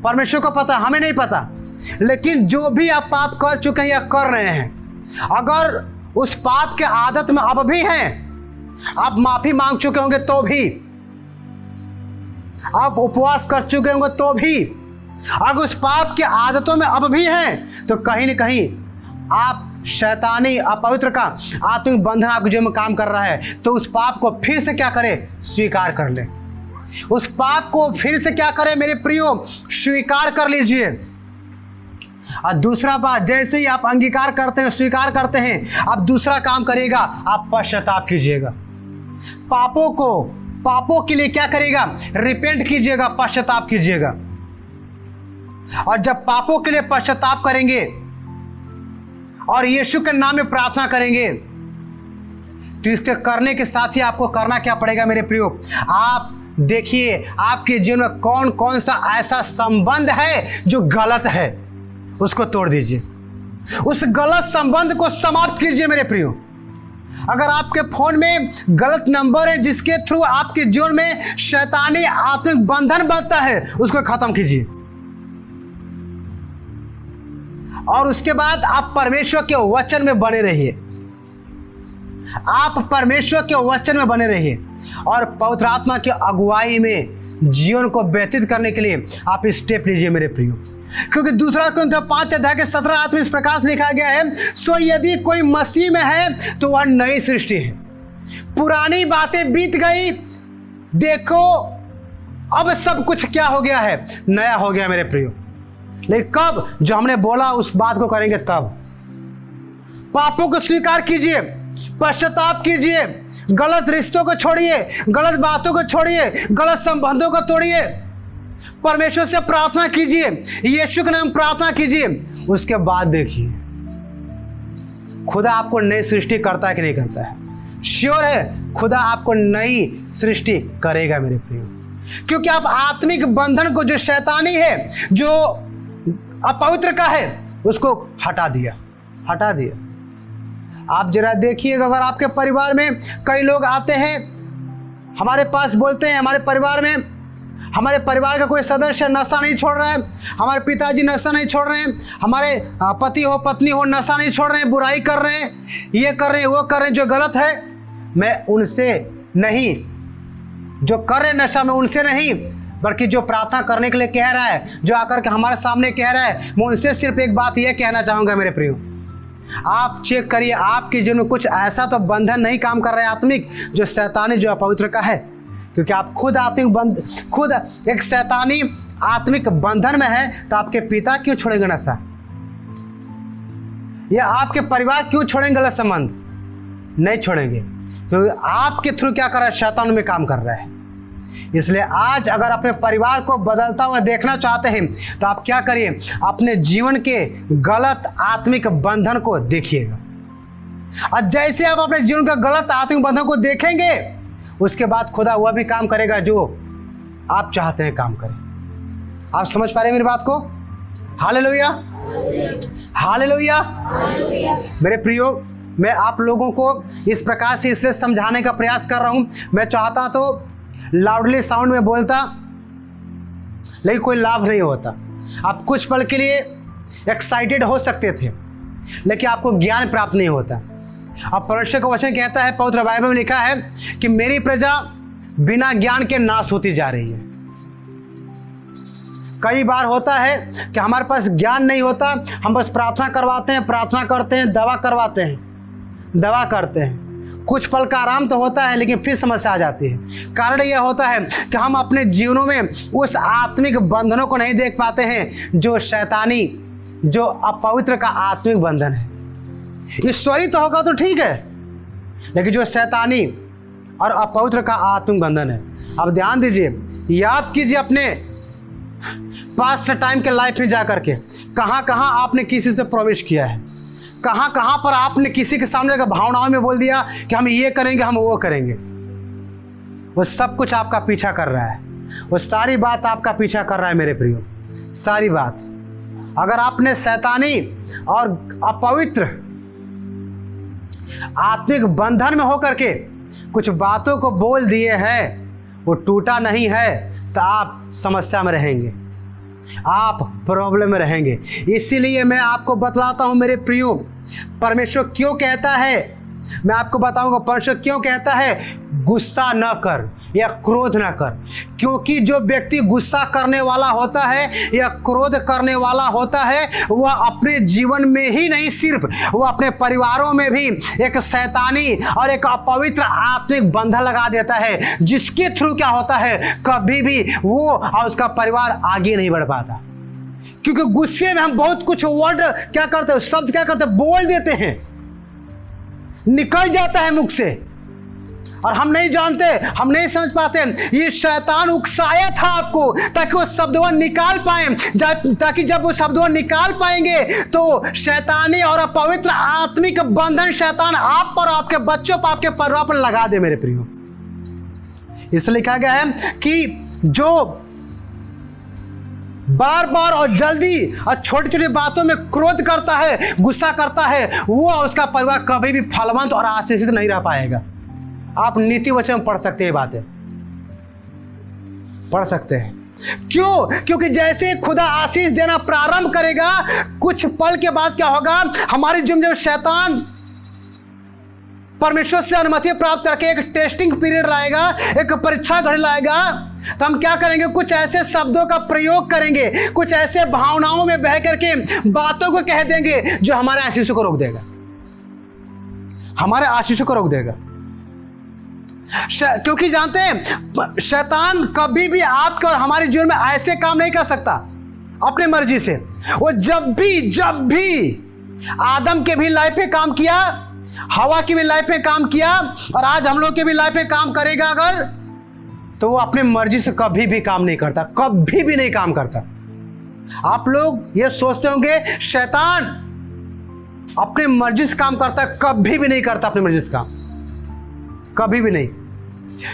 S1: परमेश्वर को पता, हमें नहीं पता। लेकिन जो भी आप पाप कर चुके हैं या कर रहे हैं, अगर उस पाप के आदत में अब भी हैं, आप माफी मांग चुके होंगे तो भी, आप उपवास कर चुके होंगे तो भी, अगर उस पाप के आदतों में अब भी हैं, तो कहीं न कहीं आप शैतानी अपवित्र का आत्मिक बंधन आपके जीवन में काम कर रहा है। तो उस पाप को फिर से क्या करें? स्वीकार कर लें। उस पाप को फिर से क्या करें मेरे प्रियो? स्वीकार कर लीजिए। और दूसरा बात, जैसे ही आप अंगीकार करते हैं, स्वीकार करते हैं, आप दूसरा काम करिएगा, आप पश्चाताप कीजिएगा। पापों के लिए क्या करिएगा? रिपेंट कीजिएगा, पश्चाताप कीजिएगा। और जब पापों के लिए पश्चाताप करेंगे और यीशु के नाम में प्रार्थना करेंगे, तो इसके करने के साथ ही आपको करना क्या पड़ेगा मेरे प्रियो? आप देखिए आपके जीवन में कौन कौन सा ऐसा संबंध है जो गलत है, उसको तोड़ दीजिए, उस गलत संबंध को समाप्त कीजिए मेरे प्रियो। अगर आपके फोन में गलत नंबर है जिसके थ्रू आपके जीवन में शैतानी आत्मिक बंधन बनता है, उसको खत्म कीजिए। और उसके बाद आप परमेश्वर के वचन में बने रहिए, आप परमेश्वर के वचन में बने रहिए और पवित्र आत्मा की अगुवाई में जीवन को व्यतीत करने के लिए आप स्टेप लीजिए मेरे प्रियो। क्योंकि दूसरा कुरिन्थियों 5:17 में इस प्रकार लिखा गया है, सो यदि कोई मसीह में है तो वह नई सृष्टि है, पुरानी बातें बीत गई, देखो अब सब कुछ क्या हो गया है, नया हो गया मेरे प्रियो। लेकिन कब? जो हमने बोला उस बात को करेंगे तब। पापों को स्वीकार कीजिए, पश्चाताप कीजिए, गलत रिश्तों को छोड़िए, गलत बातों को छोड़िए, गलत संबंधों को तोड़िए, परमेश्वर से प्रार्थना कीजिए, यीशु के नाम प्रार्थना कीजिए। उसके बाद देखिए खुदा आपको नई सृष्टि करता है कि नहीं करता है। श्योर है खुदा आपको नई सृष्टि करेगा मेरे प्रियो, क्योंकि आप आत्मिक बंधन को, जो शैतानी है, जो अपवित्र का है, उसको हटा दिया। आप जरा देखिएगा, अगर आपके परिवार में कई लोग आते हैं हमारे पास, बोलते हैं हमारे परिवार का कोई सदस्य नशा नहीं छोड़ रहा है, हमारे पिताजी नशा नहीं छोड़ रहे हैं, हमारे पति हो पत्नी हो नशा नहीं छोड़ रहे हैं, बुराई कर रहे हैं, ये कर रहे हैं, वो कर रहे हैं, जो गलत है। मैं उनसे नहीं, जो कर रहे नशा में उनसे नहीं, बल्कि जो प्रार्थना करने के लिए कह रहा है, जो आकर के हमारे सामने कह रहा है, मैं उनसे सिर्फ एक बात यह कहना चाहूँगा मेरे प्रियो, आप चेक करिए आपके जीवन में कुछ ऐसा तो बंधन नहीं काम कर रहा है आत्मिक, जो शैतानी, जो अपवित्र का है। क्योंकि आप खुद एक शैतानी आत्मिक बंधन में है, तो आपके पिता क्यों छोड़ेंगे नशा, या आपके परिवार क्यों छोड़ेंगे गलत संबंध? नहीं छोड़ेंगे, क्योंकि आपके थ्रू क्या कर रहा है, शैतान में काम कर रहा है। इसलिए आज अगर अपने परिवार को बदलता हुआ देखना चाहते हैं तो आप क्या करिए, अपने जीवन के गलत आत्मिक बंधन को देखिएगा। और जैसे आप अपने जीवन का गलत आत्मिक बंधन को देखेंगे, उसके बाद खुदा वह भी काम करेगा जो आप चाहते हैं काम करे। आप समझ पा रहे हैं मेरी बात को? Hallelujah, hallelujah. मेरे प्रियो, मैं आप लोगों को इस प्रकार से इसलिए समझाने का प्रयास कर रहा हूं। मैं चाहता तो लाउडली साउंड में बोलता, लेकिन कोई लाभ नहीं होता। आप कुछ पल के लिए एक्साइटेड हो सकते थे, लेकिन आपको ज्ञान प्राप्त नहीं होता। अब परमेश्वर का वचन कहता है, पवित्र बाइबल में लिखा है कि मेरी प्रजा बिना ज्ञान के नाश होती जा रही है। कई बार होता है कि हमारे पास ज्ञान नहीं होता, हम बस प्रार्थना करवाते हैं, प्रार्थना करते हैं, दवा करवाते हैं, दवा करते हैं, कुछ पल का आराम तो होता है, लेकिन फिर समस्या आ जाती है। कारण यह होता है कि हम अपने जीवनों में उस आत्मिक बंधनों को नहीं देख पाते हैं जो शैतानी, जो अपवित्र का आत्मिक बंधन है। ईश्वरी तो होगा तो ठीक है, लेकिन जो शैतानी और अपवित्र का आत्मिक बंधन है। अब ध्यान दीजिए, याद कीजिए अपने पास्ट टाइम के लाइफ में जाकर के कहाँ कहाँ आपने किसी से प्रवेश किया है, कहाँ कहाँ पर आपने किसी के सामने का भावनाओं में बोल दिया कि हम ये करेंगे, हम वो करेंगे। वो सब कुछ आपका पीछा कर रहा है, वो सारी बात आपका पीछा कर रहा है मेरे प्रियो, सारी बात। अगर आपने शैतानी और अपवित्र आत्मिक बंधन में होकर के कुछ बातों को बोल दिए हैं, वो टूटा नहीं है, तो आप समस्या में रहेंगे, आप प्रॉब्लम में रहेंगे। इसीलिए मैं आपको बतलाता हूं मेरे प्रियो, परमेश्वर क्यों कहता है, मैं आपको बताऊंगा परमेश्वर क्यों कहता है गुस्सा न कर या क्रोध न कर। क्योंकि जो व्यक्ति गुस्सा करने वाला होता है या क्रोध करने वाला होता है, वह अपने जीवन में ही नहीं, सिर्फ वह अपने परिवारों में भी एक शैतानी और एक अपवित्र आत्मिक बंधन लगा देता है, जिसके थ्रू क्या होता है, कभी भी वो और उसका परिवार आगे नहीं बढ़ पाता। क्योंकि गुस्से में हम बहुत कुछ वर्ड क्या करते हैं, शब्द क्या करते हैं, बोल देते हैं, निकल जाता है मुख से, और हम नहीं जानते, हम नहीं समझ पाते। ये शैतान उकसाया था आपको ताकि वो शब्दों निकाल पाए, ताकि जब वो शब्दों निकाल पाएंगे तो शैतानी और अपवित्र आत्मिक बंधन शैतान आप पर, आपके बच्चों पर, आपके परिवार पर लगा दे मेरे प्रियो। इसलिए लिखा गया है कि जो बार बार और जल्दी और छोटी छोटी बातों में क्रोध करता है, गुस्सा करता है, वो और उसका परिवार कभी भी फलवंत और आशीषित नहीं रह पाएगा। आप नीति वचन में पढ़ सकते हैं, बातें पढ़ सकते हैं। क्यों? क्योंकि जैसे खुदा आशीष देना प्रारंभ करेगा, कुछ पल के बाद क्या होगा, हमारी जब शैतान परमेश्वर से अनुमति प्राप्त करके एक टेस्टिंग पीरियड लाएगा, एक परीक्षा घड़ी लाएगा, तो हम क्या करेंगे, कुछ ऐसे शब्दों का प्रयोग करेंगे, कुछ ऐसे भावनाओं में बह करके बातों को कह देंगे जो हमारे आशीषों को रोक देगा, हमारे आशीषों को रोक देगा। क्योंकि जानते हैं शैतान कभी भी आपके और हमारे जीवन में ऐसे काम नहीं कर सकता अपनी मर्जी से। वो जब भी आदम के भी लाइफ पे काम किया, हवा की भी लाइफ पे काम किया, और आज हम लोग के भी लाइफ पे काम करेगा अगर, तो वो अपनी मर्जी से कभी भी काम नहीं करता, कभी भी नहीं काम करता। आप लोग ये सोचते होंगे शैतान अपनी मर्जी से काम करता है, कभी भी नहीं करता अपनी मर्जी से काम, कभी भी नहीं।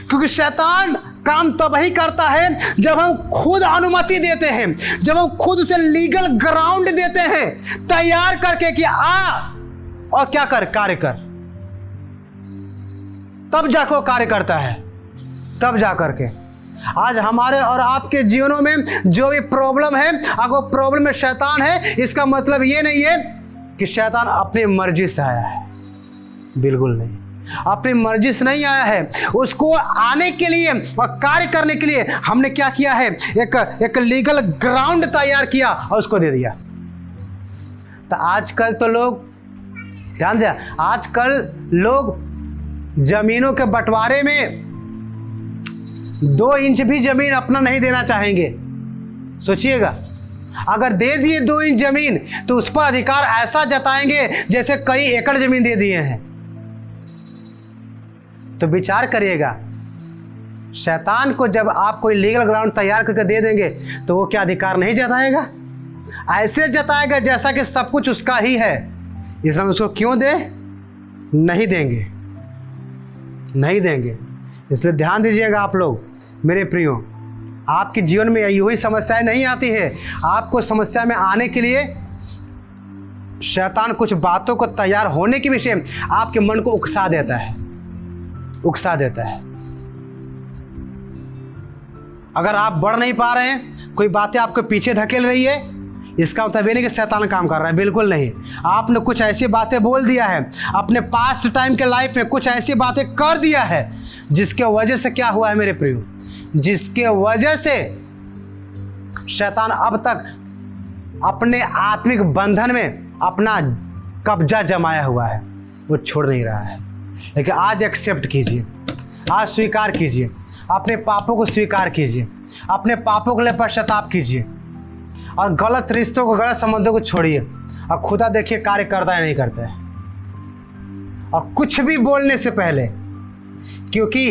S1: क्योंकि शैतान काम तब ही करता है जब हम खुद अनुमति देते हैं, जब हम खुद उसे लीगल ग्राउंड देते हैं तैयार करके कि आ और क्या कर, कार्य कर, तब जाकर कार्य करता है, तब जाकर के। आज हमारे और आपके जीवनों में जो भी प्रॉब्लम है, अगर वो प्रॉब्लम में शैतान है, इसका मतलब ये नहीं है कि शैतान अपनी मर्जी से आया है, बिल्कुल नहीं, अपनी मर्जी से नहीं आया है। उसको आने के लिए और कार्य करने के लिए हमने क्या किया है, एक लीगल ग्राउंड तैयार किया और उसको दे दिया। तो आजकल तो लोग ध्यान दिया, आजकल लोग जमीनों के बंटवारे में 2 इंच भी जमीन अपना नहीं देना चाहेंगे। सोचिएगा, अगर दे दिए 2 इंच जमीन तो उस पर अधिकार ऐसा जताएंगे जैसे कई एकड़ जमीन दे दिए हैं। तो विचार करिएगा, शैतान को जब आप कोई लीगल ग्राउंड तैयार करके दे देंगे तो वो क्या अधिकार नहीं जताएगा? ऐसे जताएगा जैसा कि सब कुछ उसका ही है। इसलिए हम उसको क्यों दे? नहीं देंगे, नहीं देंगे। इसलिए ध्यान दीजिएगा आप लोग मेरे प्रियो, आपके जीवन में यही हुई समस्याएं नहीं आती है। आपको समस्या में आने के लिए शैतान कुछ बातों को तैयार होने के विषय आपके मन को उकसा देता है, उकसा देता है। अगर आप बढ़ नहीं पा रहे हैं, कोई बातें आपको पीछे धकेल रही है, इसका मतलब ये नहीं कि शैतान काम कर रहा है, बिल्कुल नहीं। आपने कुछ ऐसी बातें बोल दिया है, अपने पास्ट टाइम के लाइफ में कुछ ऐसी बातें कर दिया है जिसके वजह से क्या हुआ है मेरे प्रियो, जिसके वजह से शैतान अब तक अपने आत्मिक बंधन में अपना कब्जा जमाया हुआ है, वो छोड़ नहीं रहा है। लेकिन आज एक्सेप्ट कीजिए, आज स्वीकार कीजिए, अपने पापों को स्वीकार कीजिए, अपने पापों के लिए पश्चाताप कीजिए और गलत रिश्तों को, गलत संबंधों को छोड़िए और खुदा देखिए कार्य करता है नहीं करता है। और कुछ भी बोलने से पहले, क्योंकि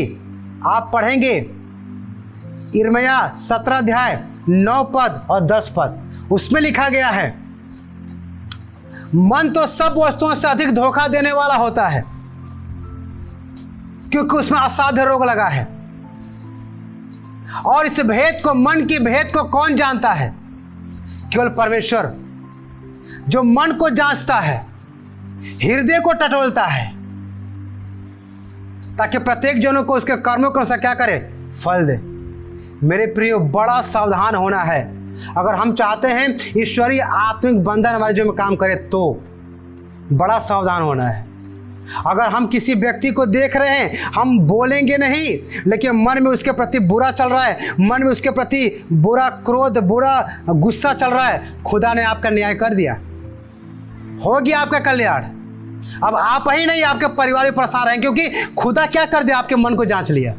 S1: आप पढ़ेंगे यिर्मयाह 17 अध्याय 9 पद और 10 पद, उसमें लिखा गया है मन तो सब वस्तुओं से अधिक धोखा देने वाला होता है, क्योंकि उसमें असाध्य रोग लगा है। और इस भेद को, मन की भेद को कौन जानता है? केवल परमेश्वर, जो मन को जांचता है, हृदय को टटोलता है, ताकि प्रत्येक जनों को उसके कर्मों के अनुसार क्या करे, फल दे। मेरे प्रियो, बड़ा सावधान होना है। अगर हम चाहते हैं ईश्वरीय आत्मिक बंधन हमारे जीवन में काम करे तो बड़ा सावधान होना है। अगर हम किसी व्यक्ति को देख रहे हैं, हम बोलेंगे नहीं, लेकिन मन में उसके प्रति बुरा चल रहा है, मन में उसके प्रति बुरा क्रोध, बुरा गुस्सा चल रहा है, खुदा ने आपका न्याय कर दिया, हो गया आपका कल्याण। अब आप ही नहीं, आपके परिवार में परेशान रहेंगे, क्योंकि खुदा क्या कर दिया, आपके मन को जांच लिया।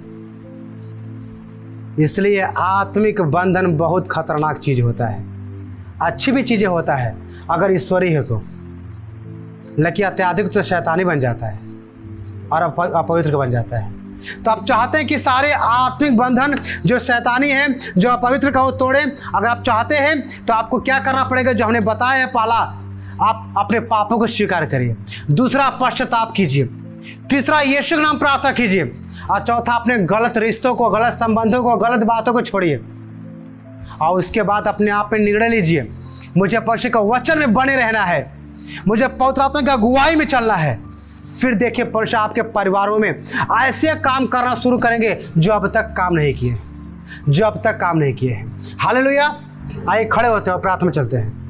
S1: इसलिए आत्मिक बंधन बहुत खतरनाक चीज होता है। अच्छी भी चीजें होता है अगर ईश्वरीय है तो, लेकिन अत्याधिक तो शैतानी बन जाता है और अपवित्र बन जाता है। तो आप चाहते हैं कि सारे आत्मिक बंधन जो शैतानी है, जो अपवित्र का, वो तोड़े। अगर आप चाहते हैं तो आपको क्या करना पड़ेगा, जो हमने बताया है। पहला, आप अपने पापों को स्वीकार करिए। दूसरा, पश्चाताप कीजिए। तीसरा, यीशु के नाम प्रार्थना कीजिए। और चौथा, अपने गलत रिश्तों को, गलत संबंधों को, गलत बातों को छोड़िए। और उसके बाद अपने आप में निर्णय लीजिए, मुझे परमेश्वर के वचन में बने रहना है, मुझे पवित्र आत्मा की अगुवाई में चलना है। फिर देखिए परमेश्वर आपके परिवारों में ऐसे काम करना शुरू करेंगे जो अब तक काम नहीं किए, जो अब तक काम नहीं किए हैं। हालेलुया। आइए खड़े होते हैं और प्रार्थना में चलते हैं।